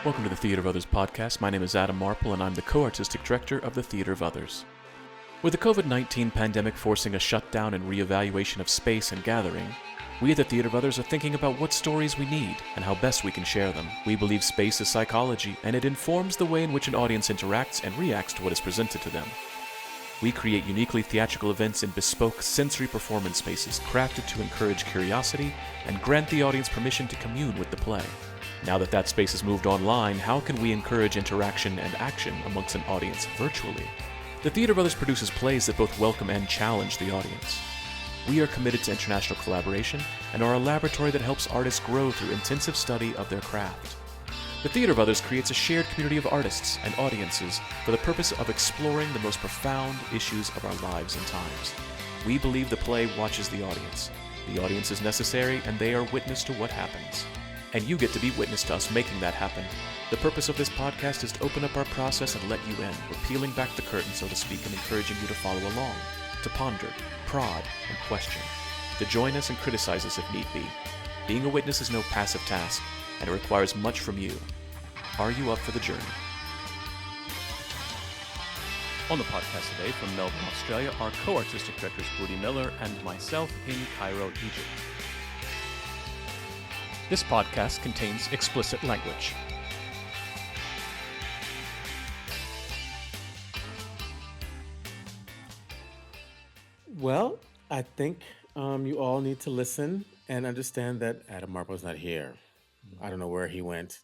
Welcome to the Theater of Others podcast. My name is Adam Marple, and I'm the co-artistic director of the Theater of Others. With the COVID-19 pandemic forcing a shutdown and reevaluation of space and gathering, we at the Theater of Others are thinking about what stories we need and how best we can share them. We believe space is psychology, and it informs the way in which an audience interacts and reacts to what is presented to them. We create uniquely theatrical events in bespoke sensory performance spaces crafted to encourage curiosity and grant the audience permission to commune with the play. Now that that space has moved online, how can we encourage interaction and action amongst an audience virtually? The Theater of Others produces plays that both welcome and challenge the audience. We are committed to international collaboration and are a laboratory that helps artists grow through intensive study of their craft. The Theater of Others creates a shared community of artists and audiences for the purpose of exploring the most profound issues of our lives and times. We believe the play watches the audience. The audience is necessary, and they are witness to what happens. And you get to be witness to us making that happen. The purpose of this podcast is to open up our process and let you in. We're peeling back the curtain, so to speak, and encouraging you to follow along, to ponder, prod, and question, to join us and criticize us if need be. Being a witness is no passive task, and it requires much from you. Are you up for the journey? On the podcast today from Melbourne, Australia, are co-artistic directors Budi Miller and myself in Cairo, Egypt. This podcast contains explicit language. Well, I think you all need to listen and understand that Adam Marple's not here. I don't know where he went.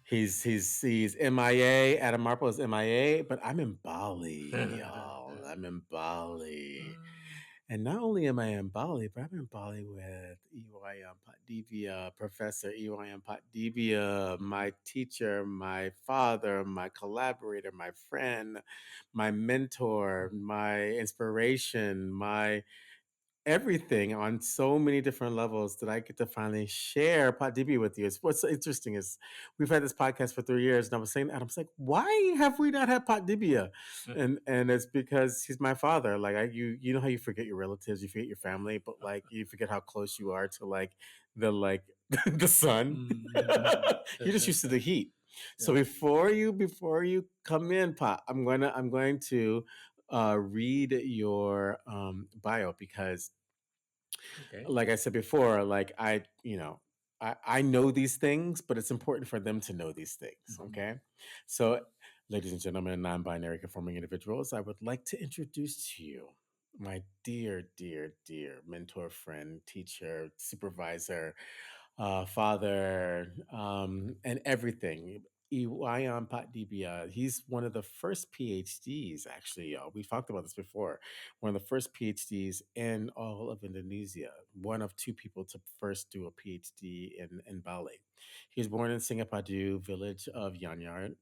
He's MIA. Adam Marple is MIA, but I'm in Bali, y'all. I'm in Bali. And not only am I in Bali, but I'm in Bali with Pak Dibia, Professor Pak Dibia, my teacher, my father, my collaborator, my friend, my mentor, my inspiration, my everything on so many different levels that I get to finally share Pak Dibia with you. What's so interesting is we've had this podcast for 3 years, and I was saying, Adam's like, why have we not had Pak Dibia? And it's because he's my father. Like you know how you forget your relatives, you forget your family, but like you forget how close you are to like the sun. You're just used to the heat. So before you come in, Pat, I'm going to read your bio because, Okay. like I said before, like I know these things, but it's important for them to know these things. Okay, so ladies and gentlemen, non-binary conforming individuals, I would like to introduce to you my dear, dear, dear mentor, friend, teacher, supervisor, father, and everything. Iwayan Pat Dibia. He's one of the first PhDs, actually, y'all. We've talked about this before. One of the first PhDs in all of Indonesia. One of two people to first do a PhD in Bali. He was born in Singapadu village of Yanyar.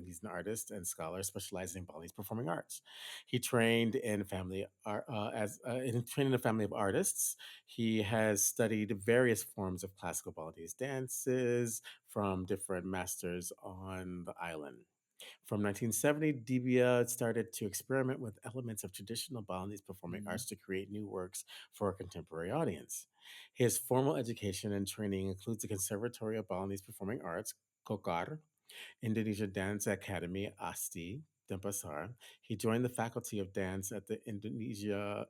He's an artist and scholar specializing in Balinese performing arts. He trained in family trained in a family of artists. He has studied various forms of classical Balinese dances from different masters on the island. From 1970, Dibia started to experiment with elements of traditional Balinese performing arts to create new works for a contemporary audience. His formal education and training includes the Conservatory of Balinese Performing Arts, KOKAR, Indonesia Dance Academy, ASTI, Denpasar. He joined the faculty of dance at the Indonesia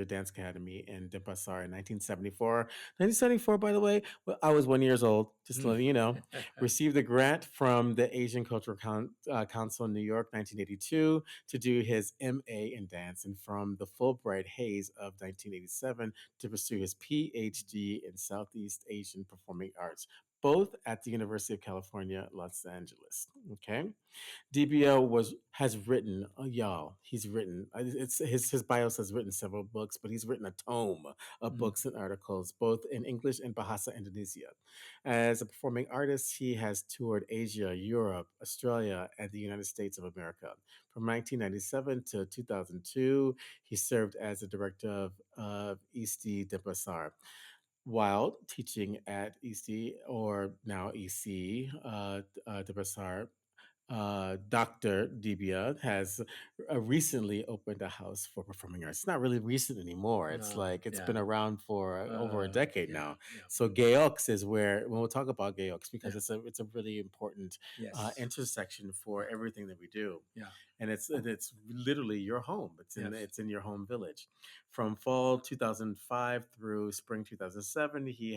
Dance Academy in Denpasar in 1974. 1974, by the way, well, I was 1 year old, just to let you know. Received a grant from the Asian Cultural Council in New York, 1982, to do his MA in dance, and from the Fulbright Haze of 1987 to pursue his PhD in Southeast Asian Performing Arts, both at the University of California, Los Angeles. Okay. DBL has written, y'all. He's written. It's his bio says written several books, but he's written a tome of books and articles, both in English and Bahasa Indonesia. As a performing artist, he has toured Asia, Europe, Australia, and the United States of America. From 1997 to 2002, he served as the director of ESTI Denpasar while teaching at EC or now EC Denpasar. Dr. Dibia has recently opened a house for performing arts. It's not really recent anymore. It's No, like it's been yeah, around for over a decade yeah, now. yeah, So Gayox is where when we'll talk about Gayox yeah, because it's a really important yes, intersection for yeah, everything that we do, yeah, and it's literally your home. yes, It's in your home village. From fall 2005 through spring 2007, he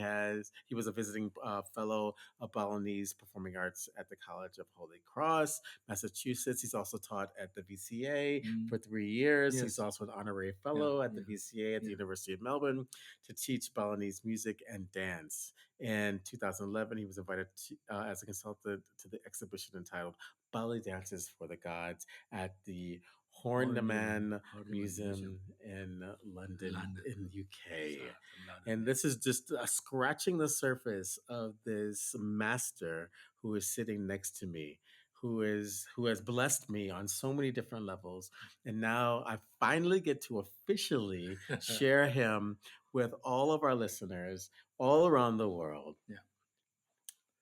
was a visiting fellow of Balinese Performing Arts at the College of Holy Cross, Massachusetts. He's also taught at the VCA mm, for 3 years. He's yes, also an honorary yeah, fellow at the yeah, VCA at the yeah, University of Melbourne to teach Balinese music and dance. In 2011, he was invited as a consultant to the exhibition entitled Bali Dances for the Gods at the Horniman Horniman Museum, Museum in London, London, in UK. from London, And this is just scratching the surface of this master who is sitting next to me, who has blessed me on so many different levels. And now I finally get to officially yeah. share him with all of our listeners all around the world. Yeah.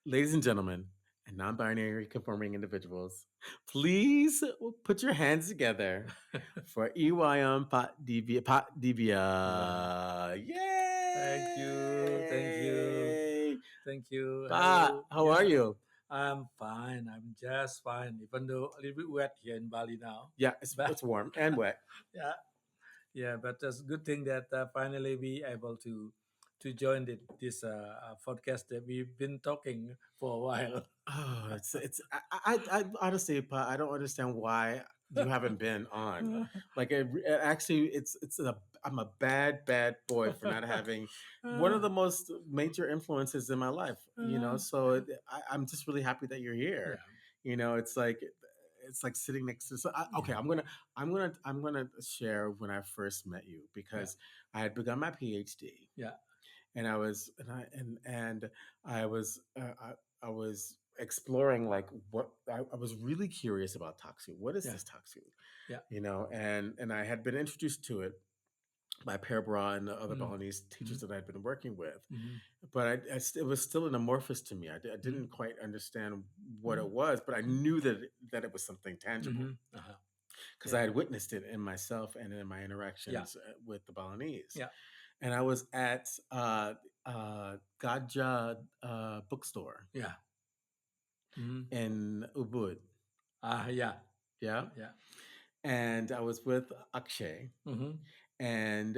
Ladies and gentlemen, and non-binary conforming individuals, please put your hands together for EYM Pak Dibia. Pak Yeah. Dibia. Thank you. Thank you. Yay! Thank you. Pak, Hello. how are Yeah, you? I'm fine. I'm just fine, even though a little bit wet here in Bali now. Yeah, But it's warm and wet. yeah, yeah. But it's a good thing that finally we able to join this podcast that we've been talking for a while. Oh, I honestly, Pa, I don't understand why you haven't been on. Like, it actually, I'm a bad boy for not having one of the most major influences in my life. So I'm just really happy that you're here. yeah, It's like sitting next to. So okay, yeah, I'm gonna share when I first met you yeah, because I had begun my PhD yeah, and I was and I was I was exploring like what I was really curious about taksu. What is yeah, this taksu? yeah. And I had been introduced to it by Per Bra and the other Mm, Balinese teachers mm, that I'd been working with, mm, but it was still an amorphous to me. I mm, didn't quite understand what it mm, was, but I mm, knew that it was something tangible uh-huh. because I Yeah, had witnessed it in myself and in my yeah, interactions with the Balinese. yeah. And I was at Gajah bookstore Yeah. Mm. in Ubud, Yeah. yeah. Yeah. And I was with Akshay, Mm-hmm. and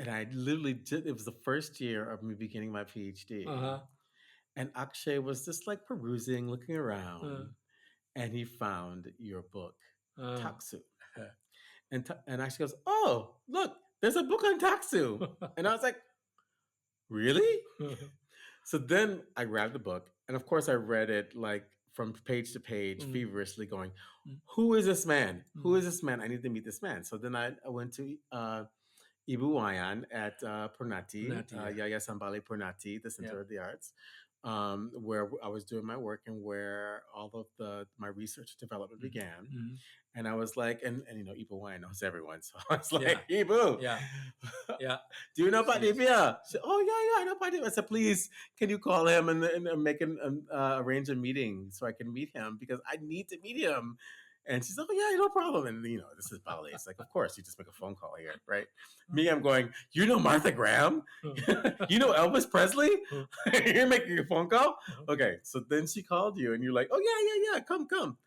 I literally did. It was the first year of me beginning my PhD, Uh-huh. and Akshay was just like perusing, looking Uh, around, and he found your book, uh. Taksu, and Akshay goes, "Oh, look, there's a book on Taksu," and I was like, "Really?" So then I grabbed the book, and of course I read it like from page to page, Mm, feverishly going, mm, "Who is this man? Who mm. is this man? I need to meet this man." So then I went to Ibu Wayan at Purnati, Nati, yeah. Yaya Sambali Purnati, the Yeah. Center of the Arts, where I was doing my work and where all of my research development Mm, began. mm. And I was like, and Ibu Wayan knows everyone, so I was Yeah. like, Ibu, Yeah. Yeah. do you know Pak She's Dibia? She said, oh yeah, I know Pak Dibia. I said, please, can you call him and make arrange a meeting so I can meet him because I need to meet him. And she's like, oh yeah, no problem. And this is Bali. It's like, of course, you just make a phone call here, right? Me, I'm going, you know Martha Graham? You know Elvis Presley? You're making a phone call? Okay. So then she called you and you're like, oh yeah, come.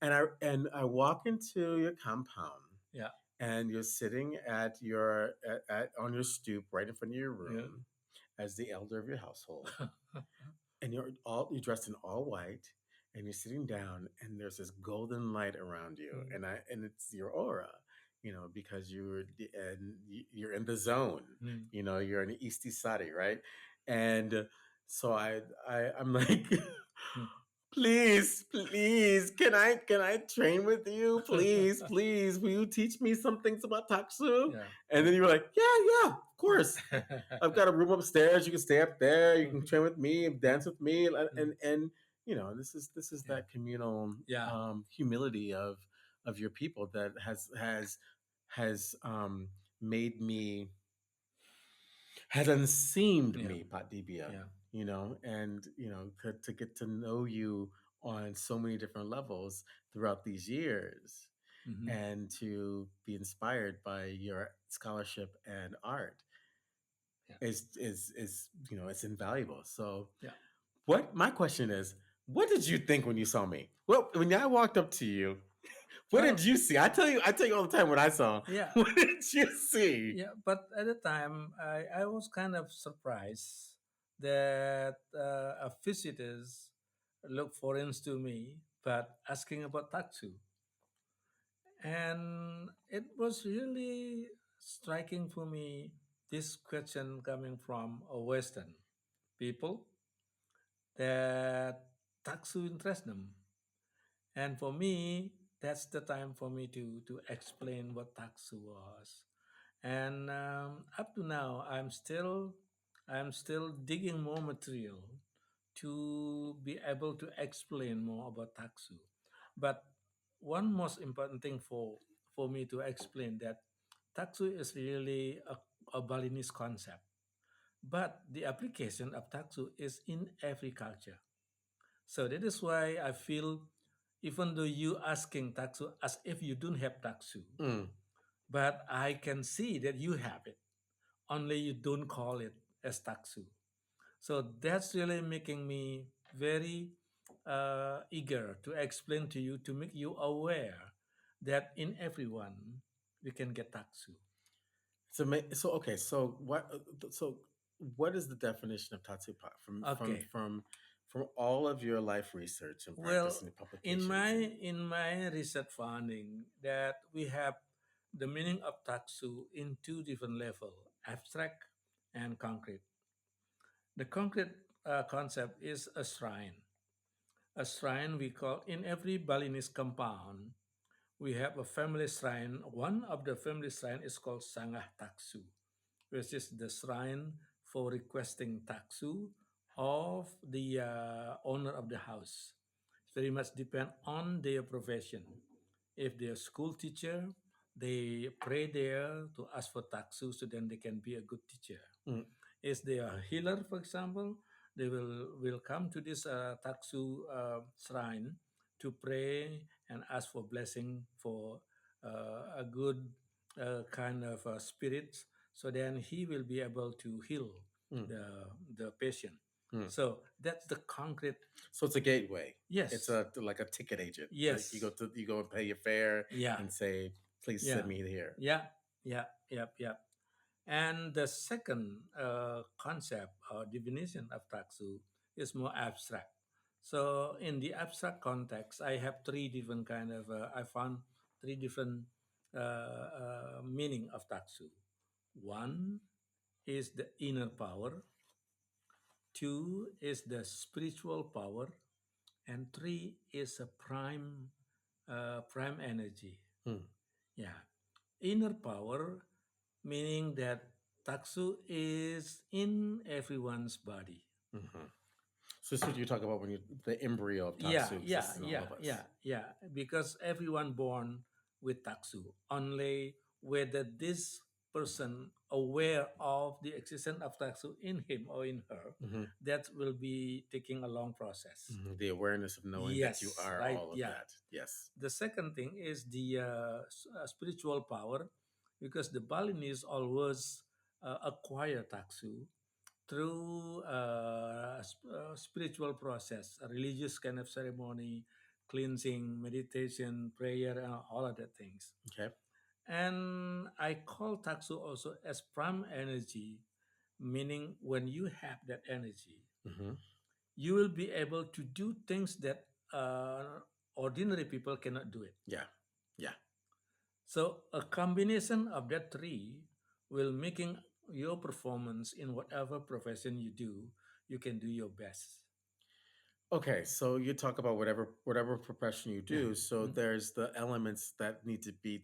And I walk into your compound yeah. and you're sitting at on your stoop right in front of your Yeah. room as the elder of your household, and you're dressed in all white, and you're sitting down, and there's this golden light around you, Mm, and it's your aura, because you're in the zone, mm. you're in East Sadi, right? And so I'm like, Mm. please, can I train with you? Please, will you teach me some things about Taksu? Yeah. And then you were like, yeah, of course. I've got a room upstairs. You can stay up there. You can train with me, dance with me, and this is Yeah. that communal Yeah. humility of your people that has made me has unseamed Yeah. me, Pat Dibia, Yeah. and to get to know you on so many different levels throughout these years, Mm-hmm. and to be inspired by your scholarship and art Yeah. is it's invaluable. So Yeah. what my question is, what did you think when you saw me? Well, when I walked up to you, what did Well, you see? I tell you all the time what I saw. yeah. What did you see? Yeah, but at the time, I was kind of surprised that a visitors look foreign to me, but asking about Taksu. And it was really striking for me, this question coming from a Western people, that Taksu interests them. And for me, that's the time for me to explain what Taksu was. And up to now, I'm still digging more material to be able to explain more about Taksu. But one most important thing for me to explain that Taksu is really a Balinese concept, but the application of Taksu is in every culture. So that is why I feel, even though you asking Taksu as if you don't have Taksu, Mm. but I can see that you have it, only you don't call it as Taksu. So that's really making me very eager to explain to you, to make you aware that in everyone we can get Taksu. So okay. So what is the definition of Tatsupa Okay. from all of your life research and Well, practice and in publications my and in my research finding that we have the meaning of Taksu in two different level: abstract and concrete. The concrete concept is a shrine. A shrine we call in every Balinese compound. We have a family shrine. One of the family shrine is called Sangah Taksu, which is the shrine for requesting taksu of the owner of the house. Very much depend on their profession. If they're a school teacher, they pray there to ask for taksu so then they can be a good teacher. mm, If they are a healer, for example, they will come to this taksu shrine to pray and ask for blessing for a good kind of spirit, so then he will be able to heal mm, the patient. mm. So that's the concrete. So it's a gateway. It's Yes, a like a ticket agent. Like yes, you go and pay your fare yeah, and say, please yeah, send me here. yeah, yeah, yeah, yeah. And the second concept or definition of taksu is more abstract. So in the abstract context, I have three different kind of. I found three different meaning of taksu. One is the inner power. Two is the spiritual power, and three is a prime energy. Mm, Yeah, inner power, meaning that taksu is in everyone's body. mhm. So this is what you talk about when you the embryo of Yeah, Tatsu yeah, exists in all yeah, of us. yeah, yeah. Because everyone born with taksu, only whether this person aware of the existence of taksu in him or in her, Hmm. that will be taking a long process. Hmm. The awareness of knowing that you Yes, are right. all of Yeah. that. Yes. The second thing is the spiritual power, because the Balinese always acquire taksu through spiritual process, a religious kind of ceremony, cleansing, meditation, prayer, and all of that things. Okay. And I call taksu also as prime energy, meaning when you have that energy, Hmm. you will be able to do things that ordinary people cannot do it. Yeah. Yeah. So a combination of that three will making your performance in whatever profession you do, you can do your best. Okay. So you talk about whatever profession you Yeah. do. So Mm. there's the elements that need to be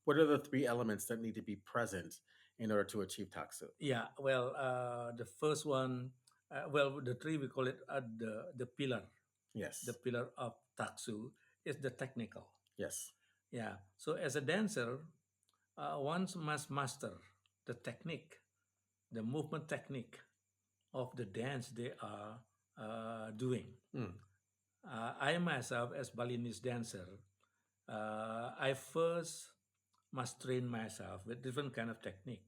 what are the three elements that need to be present in order to achieve Tatsu? Yeah. Well, the first one, well, the three we call it the pillar. The Yes. pillar of taksu is the technical. Yes. Yeah. So as a dancer, one must master the technique, the movement technique of the dance they are doing. Mm. I myself, as Balinese dancer, I first must train myself with different kind of technique,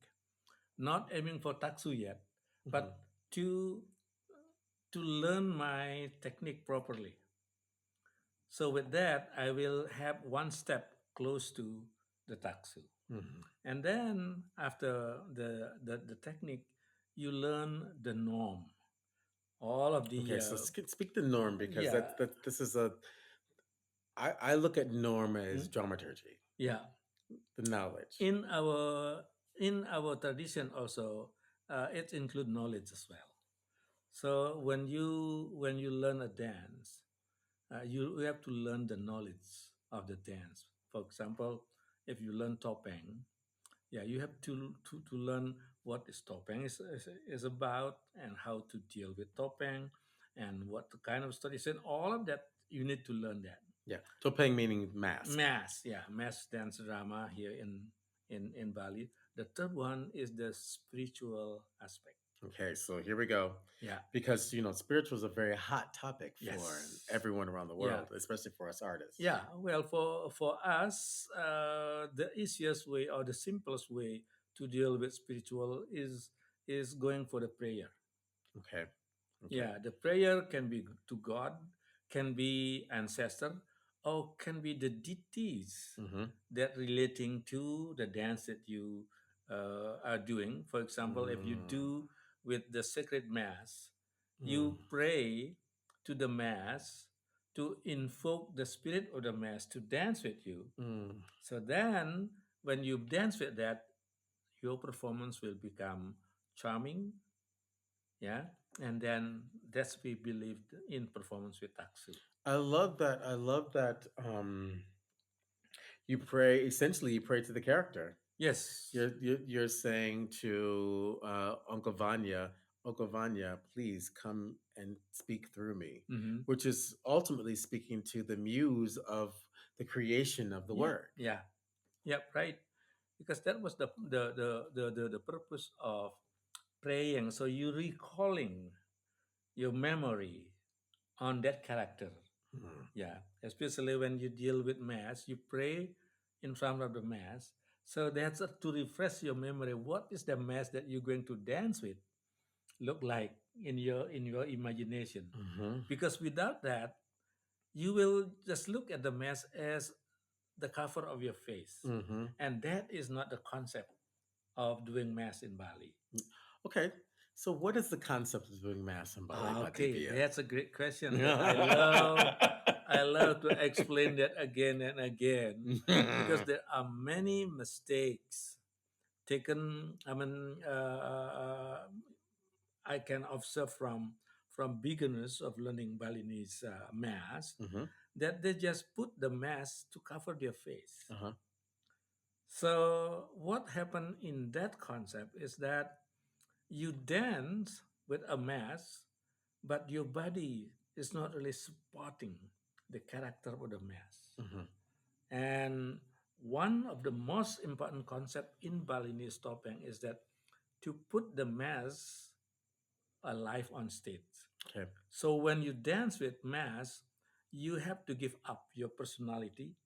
not aiming for taksu yet, Mhm. but to to learn my technique properly. So with that, I will have one step close to the taksu. Mhm. And then after the technique, you learn the norm. All of the Okay, so speak the norm because yeah, that this is a I look at norm as mm, dramaturgy, yeah. the knowledge. In our tradition also, it include knowledge as well. So when you learn a dance, you have to learn the knowledge of the dance. For example, if you learn topeng, yeah, you have to learn what is topeng is about and how to deal with topeng and what the kind of studies and all of that you need to learn that. Yeah, topeng meaning mask. Mass, yeah, mass dance drama here in Bali. The third one is the spiritual aspect. Okay, so here we go. Yeah. Because spiritual is a very hot topic for Yes. everyone around the Yeah. world, especially for us artists. Yeah. Well, for us, the easiest way or the simplest way to deal with spiritual is going for the prayer. Okay. Okay. Yeah, the prayer can be to God, can be ancestor, or can be the deities Mm-hmm. that relating to the dance that you are doing. For example, if you Mm. do with the sacred mass, Mm. you pray to the mass to invoke the spirit of the mass to dance with you. Mm. So then, when you dance with that, your performance will become charming, yeah, and then that's we believed in performance with taksu. I love that. I love that. You pray. Essentially, you pray to the character. Yes. You're saying to Uncle Vanya, please come and speak through me, Mm-hmm. which is ultimately speaking to the muse of the creation of the Yeah, work. yeah, yeah, right, because that was the purpose of praying, so you recalling your memory on that character. Mm. Yeah, especially when you deal with mass, you pray in front of the mass, so that's to refresh your memory. What is the mass that you're going to dance with look like in your imagination? Mm-hmm. Because without that, you will just look at the mass as the cover of your face, Mm-hmm. and that is not the concept of doing mass in Bali. Okay. So, what is the concept of doing mass in Bali, Pak Okay, Dibia? that's a great question that I love to explain that again and again, because there are many mistakes taken. I can observe from beginners of learning Balinese mass Mm-hmm. that they just put the mask to cover their face. Uh-huh. So what happened in that concept is that you dance with a mask, but your body is not really supporting the character of the mask. Mm-hmm. And one of the most important concept in Balinese topeng is that to put the mask alive on stage. Okay. So when you dance with mass, you have to give up your personality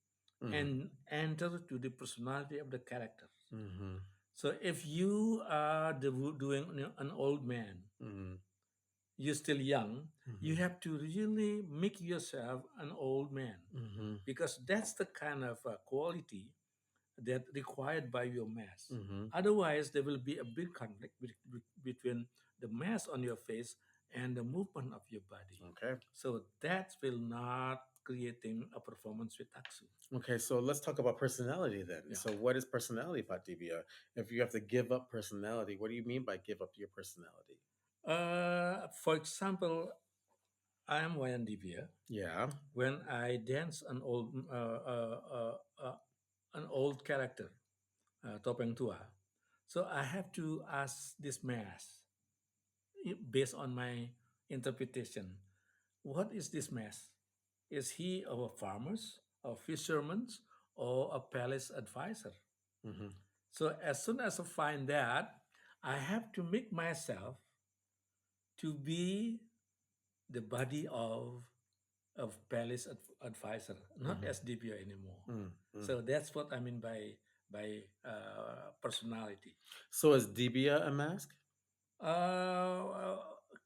Mm-hmm. and enter to the personality of the character. Mm-hmm. So if you are doing an old man, Mm-hmm. you're still young, you Mm-hmm. have to really make yourself an old man, Mm-hmm. because that's the kind of quality that required by your mass. Mm-hmm. Otherwise, there will be a big conflict between the mass on your face and the movement of your body. Okay. So that will not creating a performance with taksu. Okay, so let's talk about personality then. Yeah. So, what is personality, Pak Dibia? If you have to give up personality, what do you mean by give up your personality? For example, I am Wayan Divya. Yeah. When I dance an old character, Topeng Tua, so I have to ask this mass based on my interpretation. What is this mass? Is he a farmer's, a fisherman's, or a palace advisor? Mm-hmm. So as soon as I find that, I have to make myself to be the body of of palace advisor, not Mm-hmm. as Dibia anymore. Mm-hmm. So that's what I mean by personality. So is Dibia a mask? Uh,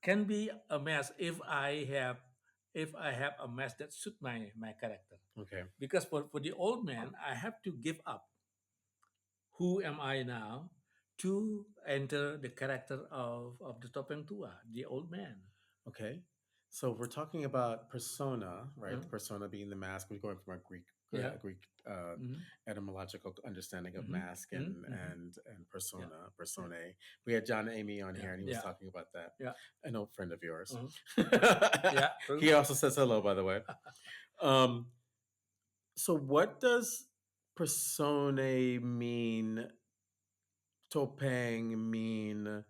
can be a mess if I have a mess that suit my character. Okay. Because for the old man, I have to give up who am I now to enter the character of the Topeng Tua, the old man. Okay. So we're talking about persona, right? Uh, The persona being the mask. We're going from a yeah. Greek Mm-hmm. etymological understanding of Mm-hmm. mask Mm-hmm. and Yeah. persona, Yeah. personae. We had John Amy on Yeah. here, and he was Yeah. talking about that. Yeah. An old friend of yours. Uh-huh. Yeah. True. He also says hello, by the way. Um, so what does personae mean? Topeng mean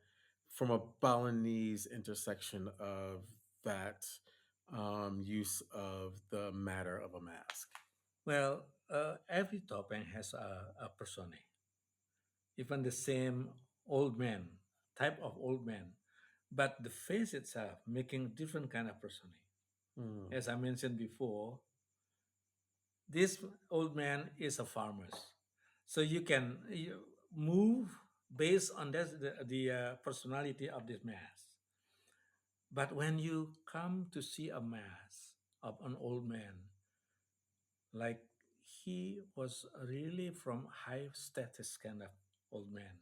from a Balinese intersection of that use of the matter of a mask? Well, every Topeng has a persona, even the same old man, type of old man, but the face itself making different kind of persona. Mm, As I mentioned before, this old man is a farmer, so you move based on the personality of this mass. But when you come to see a mass of an old man, like he was really from high status kind of old man,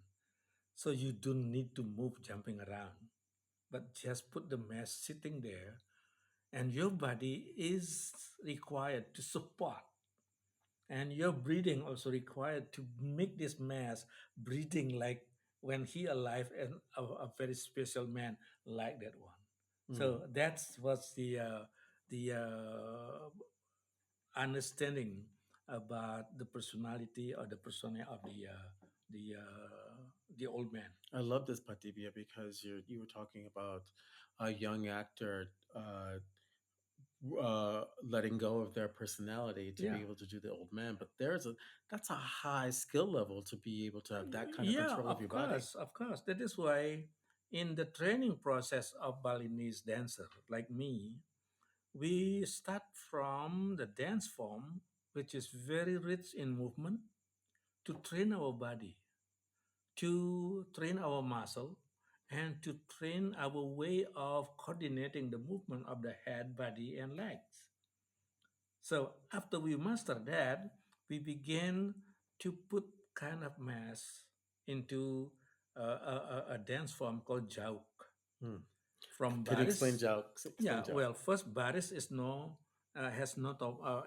so you don't need to move jumping around, but just put the mass sitting there, and your body is required to support, and your breathing also required to make this mass breathing like when he alive, and a very special man like that one. mm. So that's what's the understanding about the personality or the persona of the old man. I love this, Patibia, because you were talking about a young actor letting go of their personality to Yeah. be able to do the old man. But that's a high skill level to be able to have that kind of Yeah, control of of your body. course, of course. That is why in the training process of Balinese dancer like me, we start from the dance form, which is very rich in movement, to train our body, to train our muscle, and to train our way of coordinating the movement of the head, body, and legs. So after we master that, we begin to put kind of mass into a dance form called jauk. Hmm. From Can you explain baris, joke? Explain yeah. joke. Well, first baris is no has no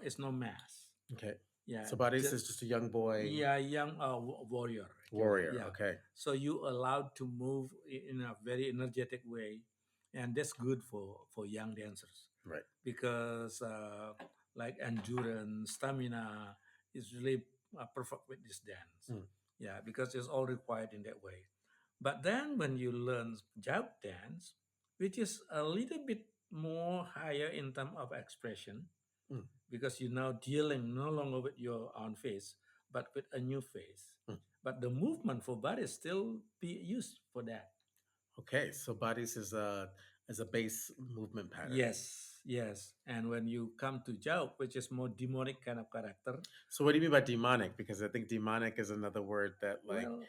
is no mass. Okay. Yeah, So Baris is just a young boy yeah, young warrior actually. warrior. Yeah, Okay. so you allowed to move in a very energetic way, and that's good for young dancers Right. because like endurance, stamina is really perfect with this dance. Mm. Yeah, because it's all required in that way. But then when you learn jout dance, which is a little bit more higher in terms of expression, Mm. because you're now dealing no longer with your own face, but with a new face. Mm. But the movement for body still be used for that. Okay. So Baris is a base movement pattern. Yes, yes. And when you come to joke, which is more demonic kind of character, So what do you mean by demonic? Because I think demonic is another word that well,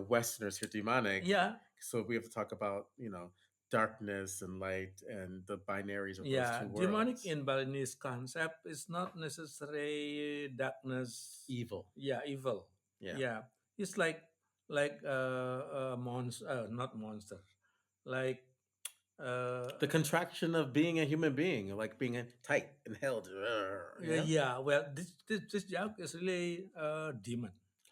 Westerners hear demonic. yeah, So we have to talk about darkness and light and the binaries of those yeah. two Demonic worlds. in Balinese concept is not necessarily darkness. Evil. Yeah, evil. Yeah. Yeah, it's like not monster, like uh, The contraction of being a human being, like being tight and held. yeah, Yeah. yeah. Well, this joke is really a demon.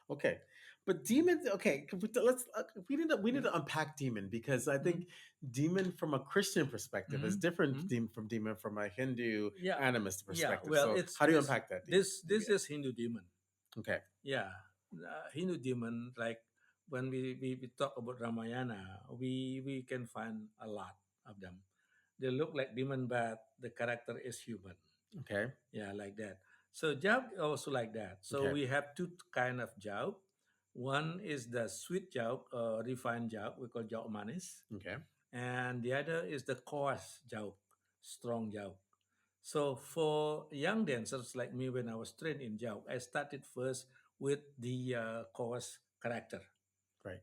Okay, but demon. Okay, let's we need to unpack demon because I Mm-hmm. think demon from a Christian perspective is Mm-hmm. different from demon from a Hindu Yeah, animist yeah. perspective. Well, So it's how do you unpack that, this Dibia? is Hindu demon. Okay. Yeah, Hindu demon. Like when we talk about Ramayana, we can find a lot of them. They look like demon, but the character is human. Okay. Yeah, like that. So job also like that. So Okay. we have two kind of job. One is the sweet job, refined job. We call job manis, Okay. and the other is the coarse job, strong job. So for young dancers like me, when I was trained in Jauk, I started first with the chorus character. Right.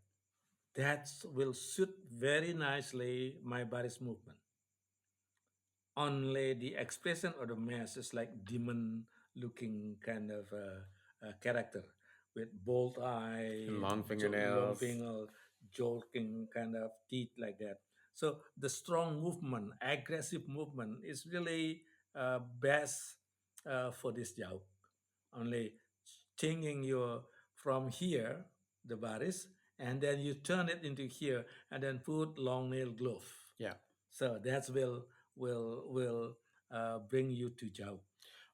That will suit very nicely my body's movement. Only the expression of the mask is like demon looking kind of character with bold eye, And long long fingernails. finger, jolting kind of teeth like that. So the strong movement, aggressive movement is really best for this job. Only changing your from here the baris, and then you turn it into here and then put long nail glove. Yeah. So that will bring you to job.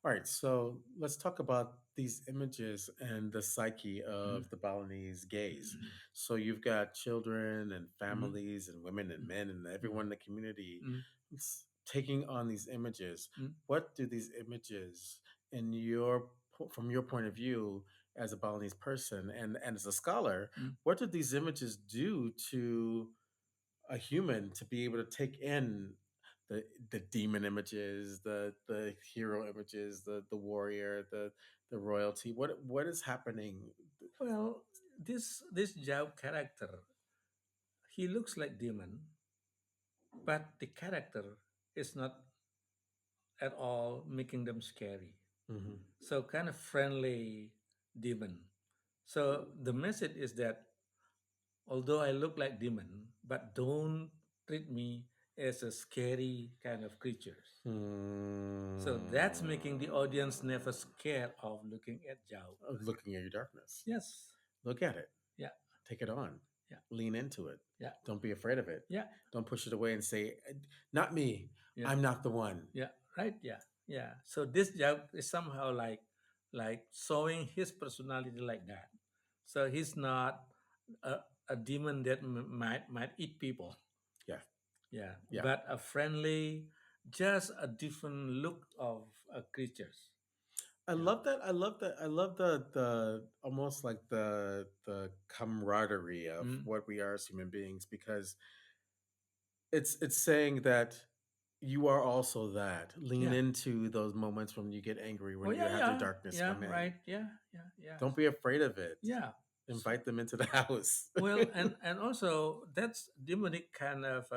All right, so let's talk about these images and the psyche Mhm. of the Balinese gays. So you've got children and Mhm. families and women and men and everyone in the community Mhm. taking on these images. Mhm. What do these images, from your point of view as a Balinese person and as a scholar, Mhm. what do these images do to a human to be able to take in the demon images, the hero images, the warrior, the royalty. What is happening? Well, this job character, he looks like demon, but the character is not at all making them scary. Hmm. So kind of friendly demon. So the message is that although I look like demon, but don't treat me as a scary kind of creatures. So that's making the audience never scared of looking at Zhao. Looking at your darkness. Yes. Look at it. Yeah. Take it on. Yeah. Lean into it. Yeah. Don't be afraid of it. Yeah. Don't push it away and say, "Not me. Yeah. I'm not the one." Yeah. Right. Yeah. Yeah. So this Zhao is somehow like showing his personality like that. So he's not a, a demon that might eat people. Yeah. Yeah. Yeah. But a friendly, just a different look of creatures. I Yeah. love that. I love that. I love the almost like the camaraderie of Mm. what we are as human beings, because it's saying that you are also that. Lean Yeah. into those moments when you get angry, Oh when you yeah, have the yeah, darkness yeah. come in. Right. Yeah, yeah, yeah. Don't be afraid of it. Yeah. So, Invite them into the house. well, and also that's demonic kind of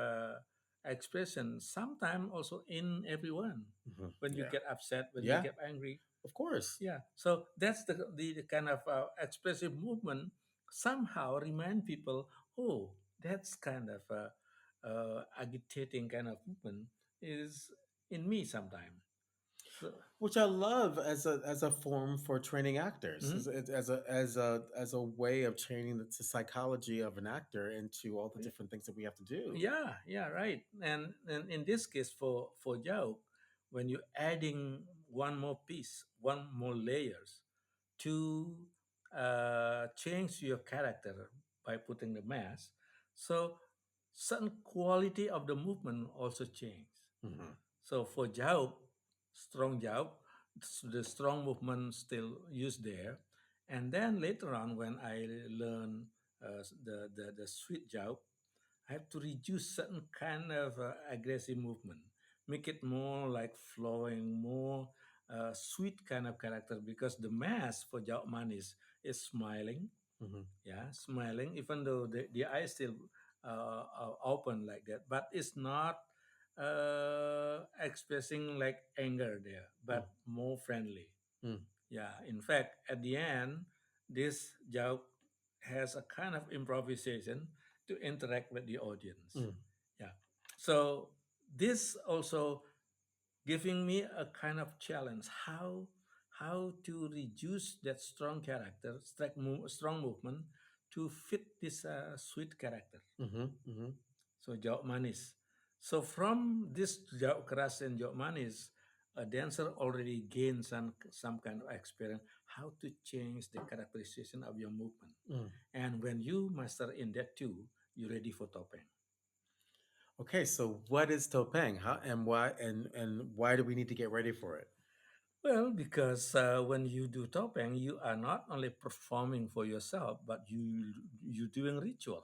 expression. Sometimes also in everyone Mhm. when you Yeah. get upset, when you Yeah. get angry. Of course. Yeah. So that's the kind of expressive movement somehow remind people, oh, that's kind of agitating kind of movement is in me sometimes. So. Which I love as a form for training actors, Mhm. as a way of training the psychology of an actor into all the different things that we have to do. Yeah, yeah, right. And in this case, for joke, when you're adding one more piece, one more layers to change your character by putting the mask, so certain quality of the movement also change. Hmm. So for joke, strong joke, the strong movement still used there, and then later on when I learn the sweet joke, I have to reduce certain kind of aggressive movement, make it more like flowing, more sweet kind of character because the mask for Jao Manis is smiling, Hmm. yeah, smiling, even though the eyes still are open like that, but it's not expressing like anger there, but more friendly. Mm. Yeah, in fact, at the end, this joke has a kind of improvisation to interact with the audience. Mm. Yeah. So this also giving me a kind of challenge how to reduce that strong character, strong movement to fit this sweet character. Hmm. Hmm. So jawab manis. So from this jawab keras and jawab manis, a dancer already gains some kind of experience how to change the characterization of your movement. Mm. And when you master in that too, you're ready for topeng. Okay, so what is topeng? How and why do we need to get ready for it? Well, because when you do topeng, you are not only performing for yourself, but you doing ritual.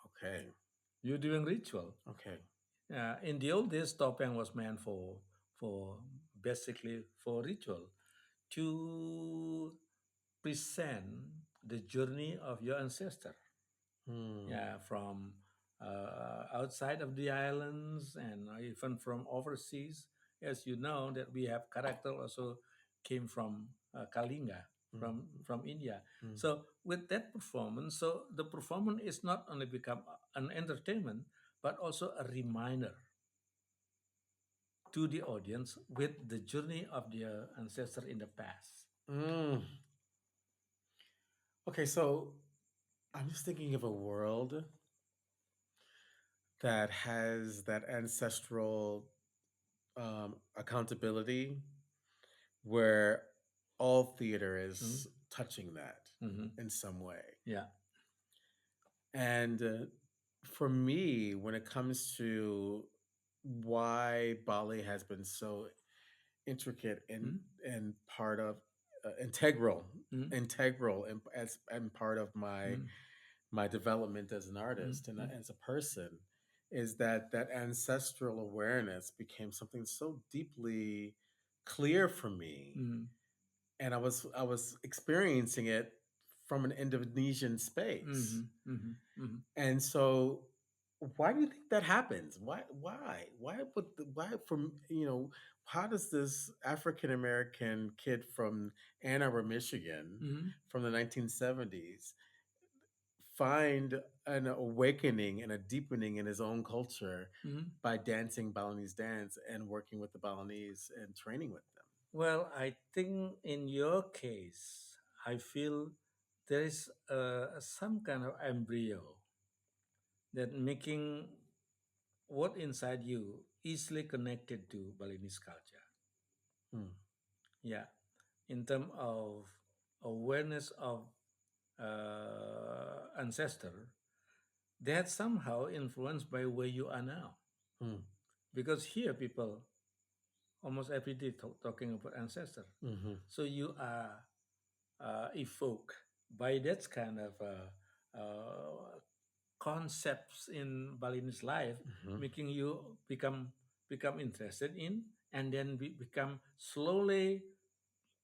Okay. You're doing ritual. Okay. In the old days, topeng was meant for basically for ritual to present the journey of your ancestor. Mm. Yeah, from outside of the islands and even from overseas. As you know, that we have character also came from Kalinga, Mm. from India. Mm. So with that performance, so the performance is not only become an entertainment, but also a reminder to the audience with the journey of their ancestor in the past. Mm. Okay, so I'm just thinking of a world that has that ancestral accountability where all theater Mm, is touching that mhm. in some way. Yeah. And for me, when it comes to why Bali has been so intricate Mm, and part of integral, mm, integral and part of mm, my development as an mm, artist and mm, as a person, is that that ancestral awareness became something so deeply clear for me, mm, and I was experiencing it from an Indonesian space. mhm, mhm, mhm, And so, why do you think that happens? Why from, how does this African American kid from Ann Arbor, Michigan, mhm, from the 1970s find an awakening and a deepening in his own culture mhm. by dancing Balinese dance and working with the Balinese and training with them? Well, I think in your case, I feel there is some kind of embryo that making what inside you easily connected to Balinese culture. Hmm. Yeah, in terms of awareness of ancestor, that somehow influenced by where you are now. Hmm. Because here people almost every day talking about ancestor. Hmm. So you are evoked by that kind of concepts in Balinese life, Hmm. making you become interested in, and then become slowly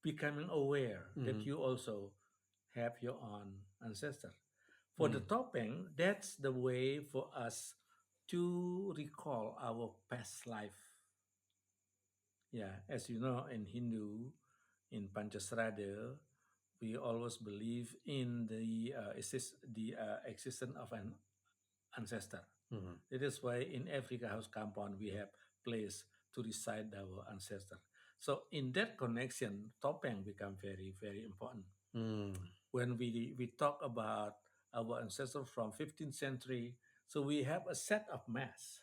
becoming aware that Hmm. you also have your own ancestor. For the Hmm. topeng, that's the way for us to recall our past life. Yeah, as you know, in Hindu, in Panchasrada, we always believe in the existence of an ancestor. Hmm. That is why in every house compound we have place to recite our ancestor. So in that connection, topeng become very very important. Hmm. When we talk about our ancestors from 15th century, so we have a set of mass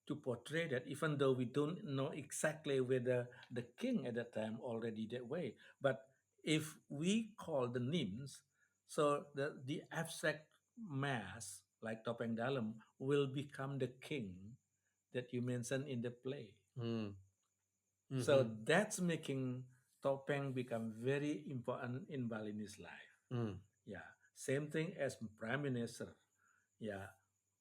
to portray that, even though we don't know exactly whether the king at that time already that way, but if we call the names, so the abstract mass like topeng dalam will become the king that you mentioned in the play. Hmm. So Hmm. that's making topeng become very important in Balinese life. Hmm. Yeah, same thing as prime minister. Yeah,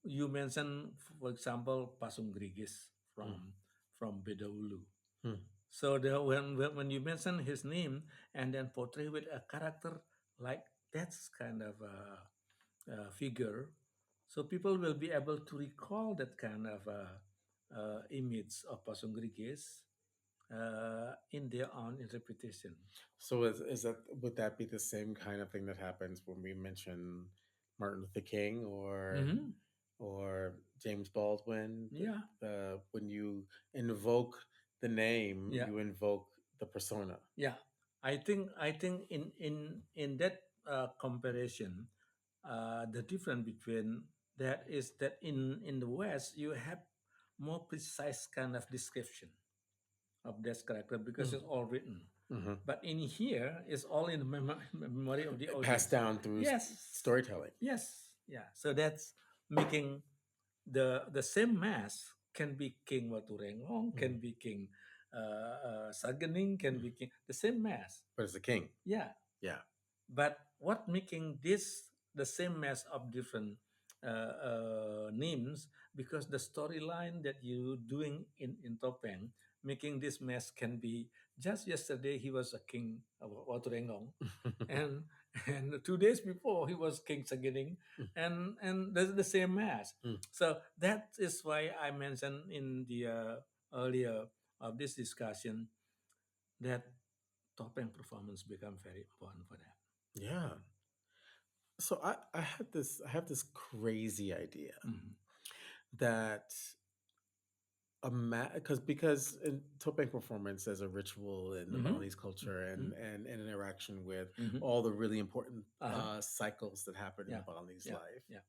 you mentioned, for example, Pasung Grigis Hmm. from Bedawulu. Hmm. So when you mention his name and then portray with a character like that's kind of a figure, so people will be able to recall that kind of image of Pasung Grigis in their own interpretation. So is that, would that be the same kind of thing that happens when we mention Martin Luther King Hmm. or James Baldwin? Yeah, When you invoke the name, yeah. you invoke the persona. Yeah, I think in that comparison, the difference between that is that in the West you have more precise kind of description of that character because it's all written, Mm-hmm. but in here it's all in the memory of the Passed audience. down through Yes, storytelling. yes, yeah. So that's making the same mass can be King Watu Rengong, Mm. can be King Sagening, can be King the same mass. But it's a king. Yeah, Yeah. but what making this the same mass of different names because the storyline that you doing in Topeng, making this mess can be just yesterday he was a king of Waturengong, and and 2 days before he was King Sagining, and the same mass. Mm. So that is why I mentioned in the earlier of this discussion that Topeng performance become very important for that. Yeah. So I have this crazy idea Mhm. that because in Topeng performance there's a ritual in the Mhm. Balinese culture Mhm. and interaction with Mhm. all the really important Uh-huh. cycles that happen in the Yeah. Balinese Yeah. life. Yeah.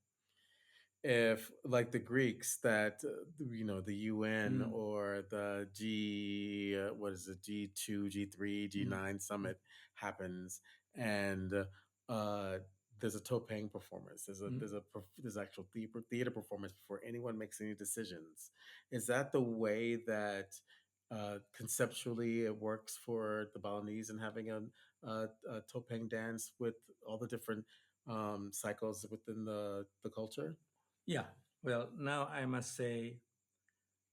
If like the Greeks that the UN Mm. or the what is it, G2, G3, Mm. G9 Mm. summit happens, and uh, there's a Topeng performance. Mm. There's actual theater performance before anyone makes any decisions. Is that the way that conceptually it works for the Balinese and having a Topeng dance with all the different cycles within the culture? Yeah. Well, now I must say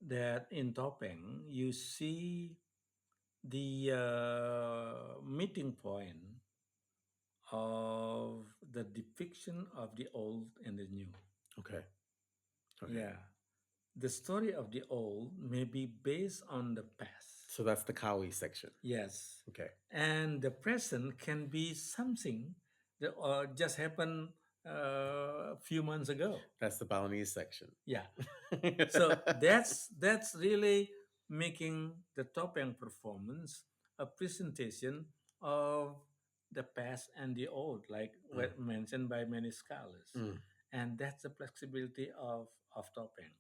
that in Topeng, you see the meeting point of the depiction of the old and the new. Okay. Okay. Yeah. The story of the old may be based on the past. So that's the Kawi section. Yes. Okay. And the present can be something that just happened a few months ago. That's the Balinese section. Yeah. So that's really making the top end performance a presentation of the past and the old, like Mm, what mentioned by many scholars. mm, And that's the flexibility of top end.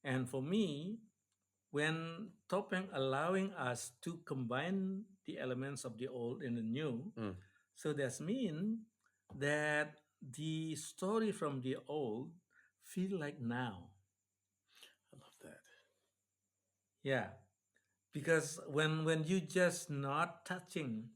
And for me, when Topeng allowing us to combine the elements of the old and the new, mm. so that means that the story from the old feel like now. I love that. Yeah, because when you just not touching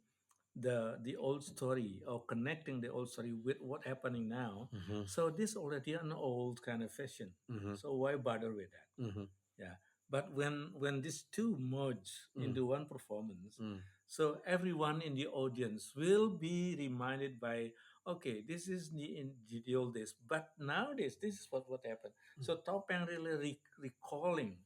the old story or connecting the old story with what happening now, Mm-hmm, so this already an old kind of fashion. mm-hmm, So why bother with that? mm-hmm, Yeah. But when these two merge mm, into one performance, mm, so everyone in the audience will be reminded by, okay, this is the old days, but nowadays this is what happened. mm. So Topeng really recalling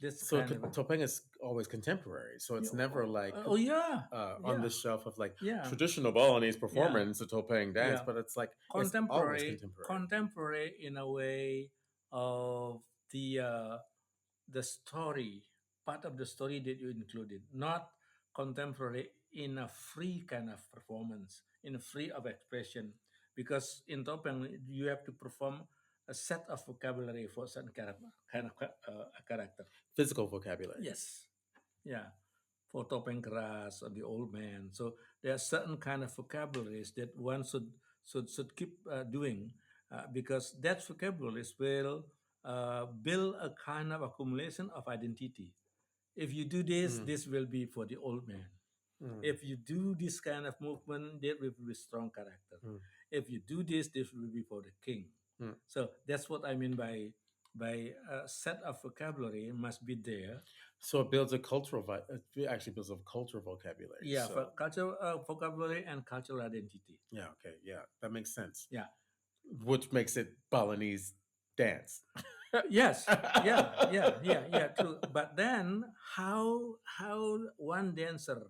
this So kind of Topeng is always contemporary. So yeah, it's never like oh yeah, on yeah, the shelf of like yeah, traditional Balinese yeah, performance, a Topeng dance, yeah. but it's like it's always Contemporary, contemporary. contemporary in a way of the story, part of the story that you included, not contemporary in a free kind of performance, in a free of expression. Because in Topeng, you have to perform a set of vocabulary for certain character. Physical vocabulary. Yes, yeah, for Topeng Keras or the old man. So there are certain kind of vocabularies that one should keep doing because that vocabularies will build a kind of accumulation of identity. If you do this, Mm, this will be for the old man. mm, If you do this kind of movement, that will be strong character. mm, If you do this, this will be for the king. mm. So that's what I mean by a set of vocabulary must be there. So it builds a cultural, it actually builds a cultural vocabulary. Yeah, for So cultural vocabulary and cultural identity. yeah, okay, yeah, that makes sense. Yeah. Which makes it Balinese dance. Yes. Yeah. Yeah. Yeah. Yeah. True. But then, how one dancer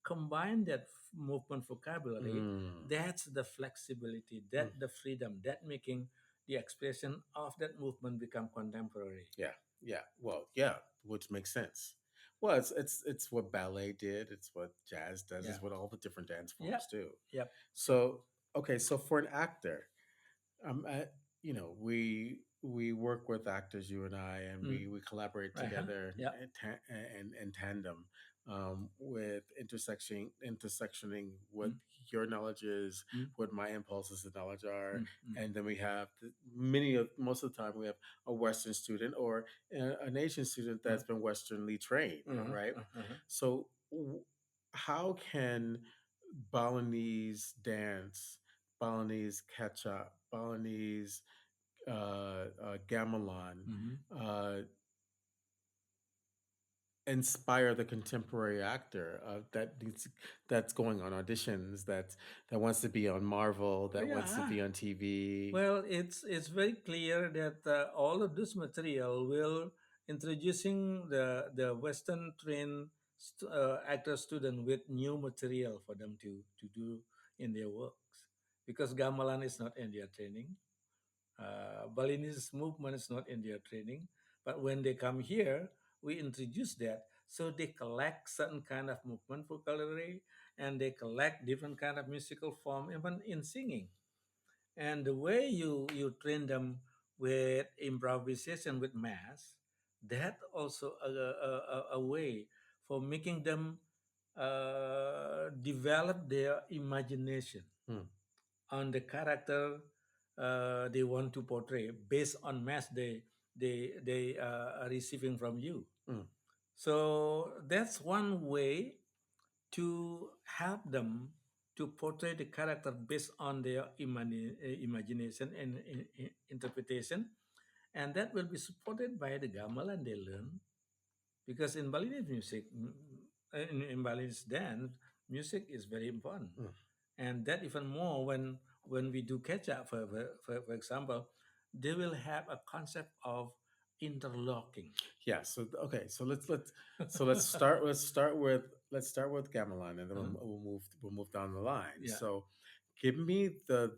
combine that movement vocabulary? Mm, That's the flexibility. mm. That the freedom. That making the expression of that movement become contemporary. Yeah, yeah. Well, yeah, which makes sense. Well, it's what ballet did. It's what jazz does. Yeah. It's what all the different dance Yep. forms do. Yep. Yep. So okay, so for an actor, I, we work with actors, you and I, and Mm. we collaborate Right. Huh? together Yep. in tandem with intersectioning what Mm. your knowledge is, Mm. what my impulses and knowledge are, Mm. Mm. and then we have most of the time we have a Western student or an Asian student Uh, that's been Westernly trained, uh-huh. right? Uh-huh. So how can Balinese dance, Balinese Kecak, Balinese gamelan Mhm. uh, inspire the contemporary actor that's going on auditions, that wants to be on Marvel, that wants to Yeah. be on TV? Well, it's very clear that all of this material will introducing the Western trained actor student with new material for them to do in their works, because gamelan is not in their training. Balinese movement is not in their training, but when they come here, we introduce that. So they collect certain kind of movement vocabulary, and they collect different kind of musical form, even in singing. And the way you train them with improvisation with mass, that also a way for making them develop their imagination Hmm. on the character they want to portray based on mass they are receiving from you. Hmm. So that's one way to help them to portray the character based on their imagination and interpretation, and that will be supported by the gamelan they learn, because in Balinese music, in Balinese dance, music is very important, Hmm. and that even more when we do Kecak, for example, they will have a concept of interlocking. Yeah. So okay. So let's start with gamelan, and then Uh-huh. we'll move down the line. Yeah. So, give me the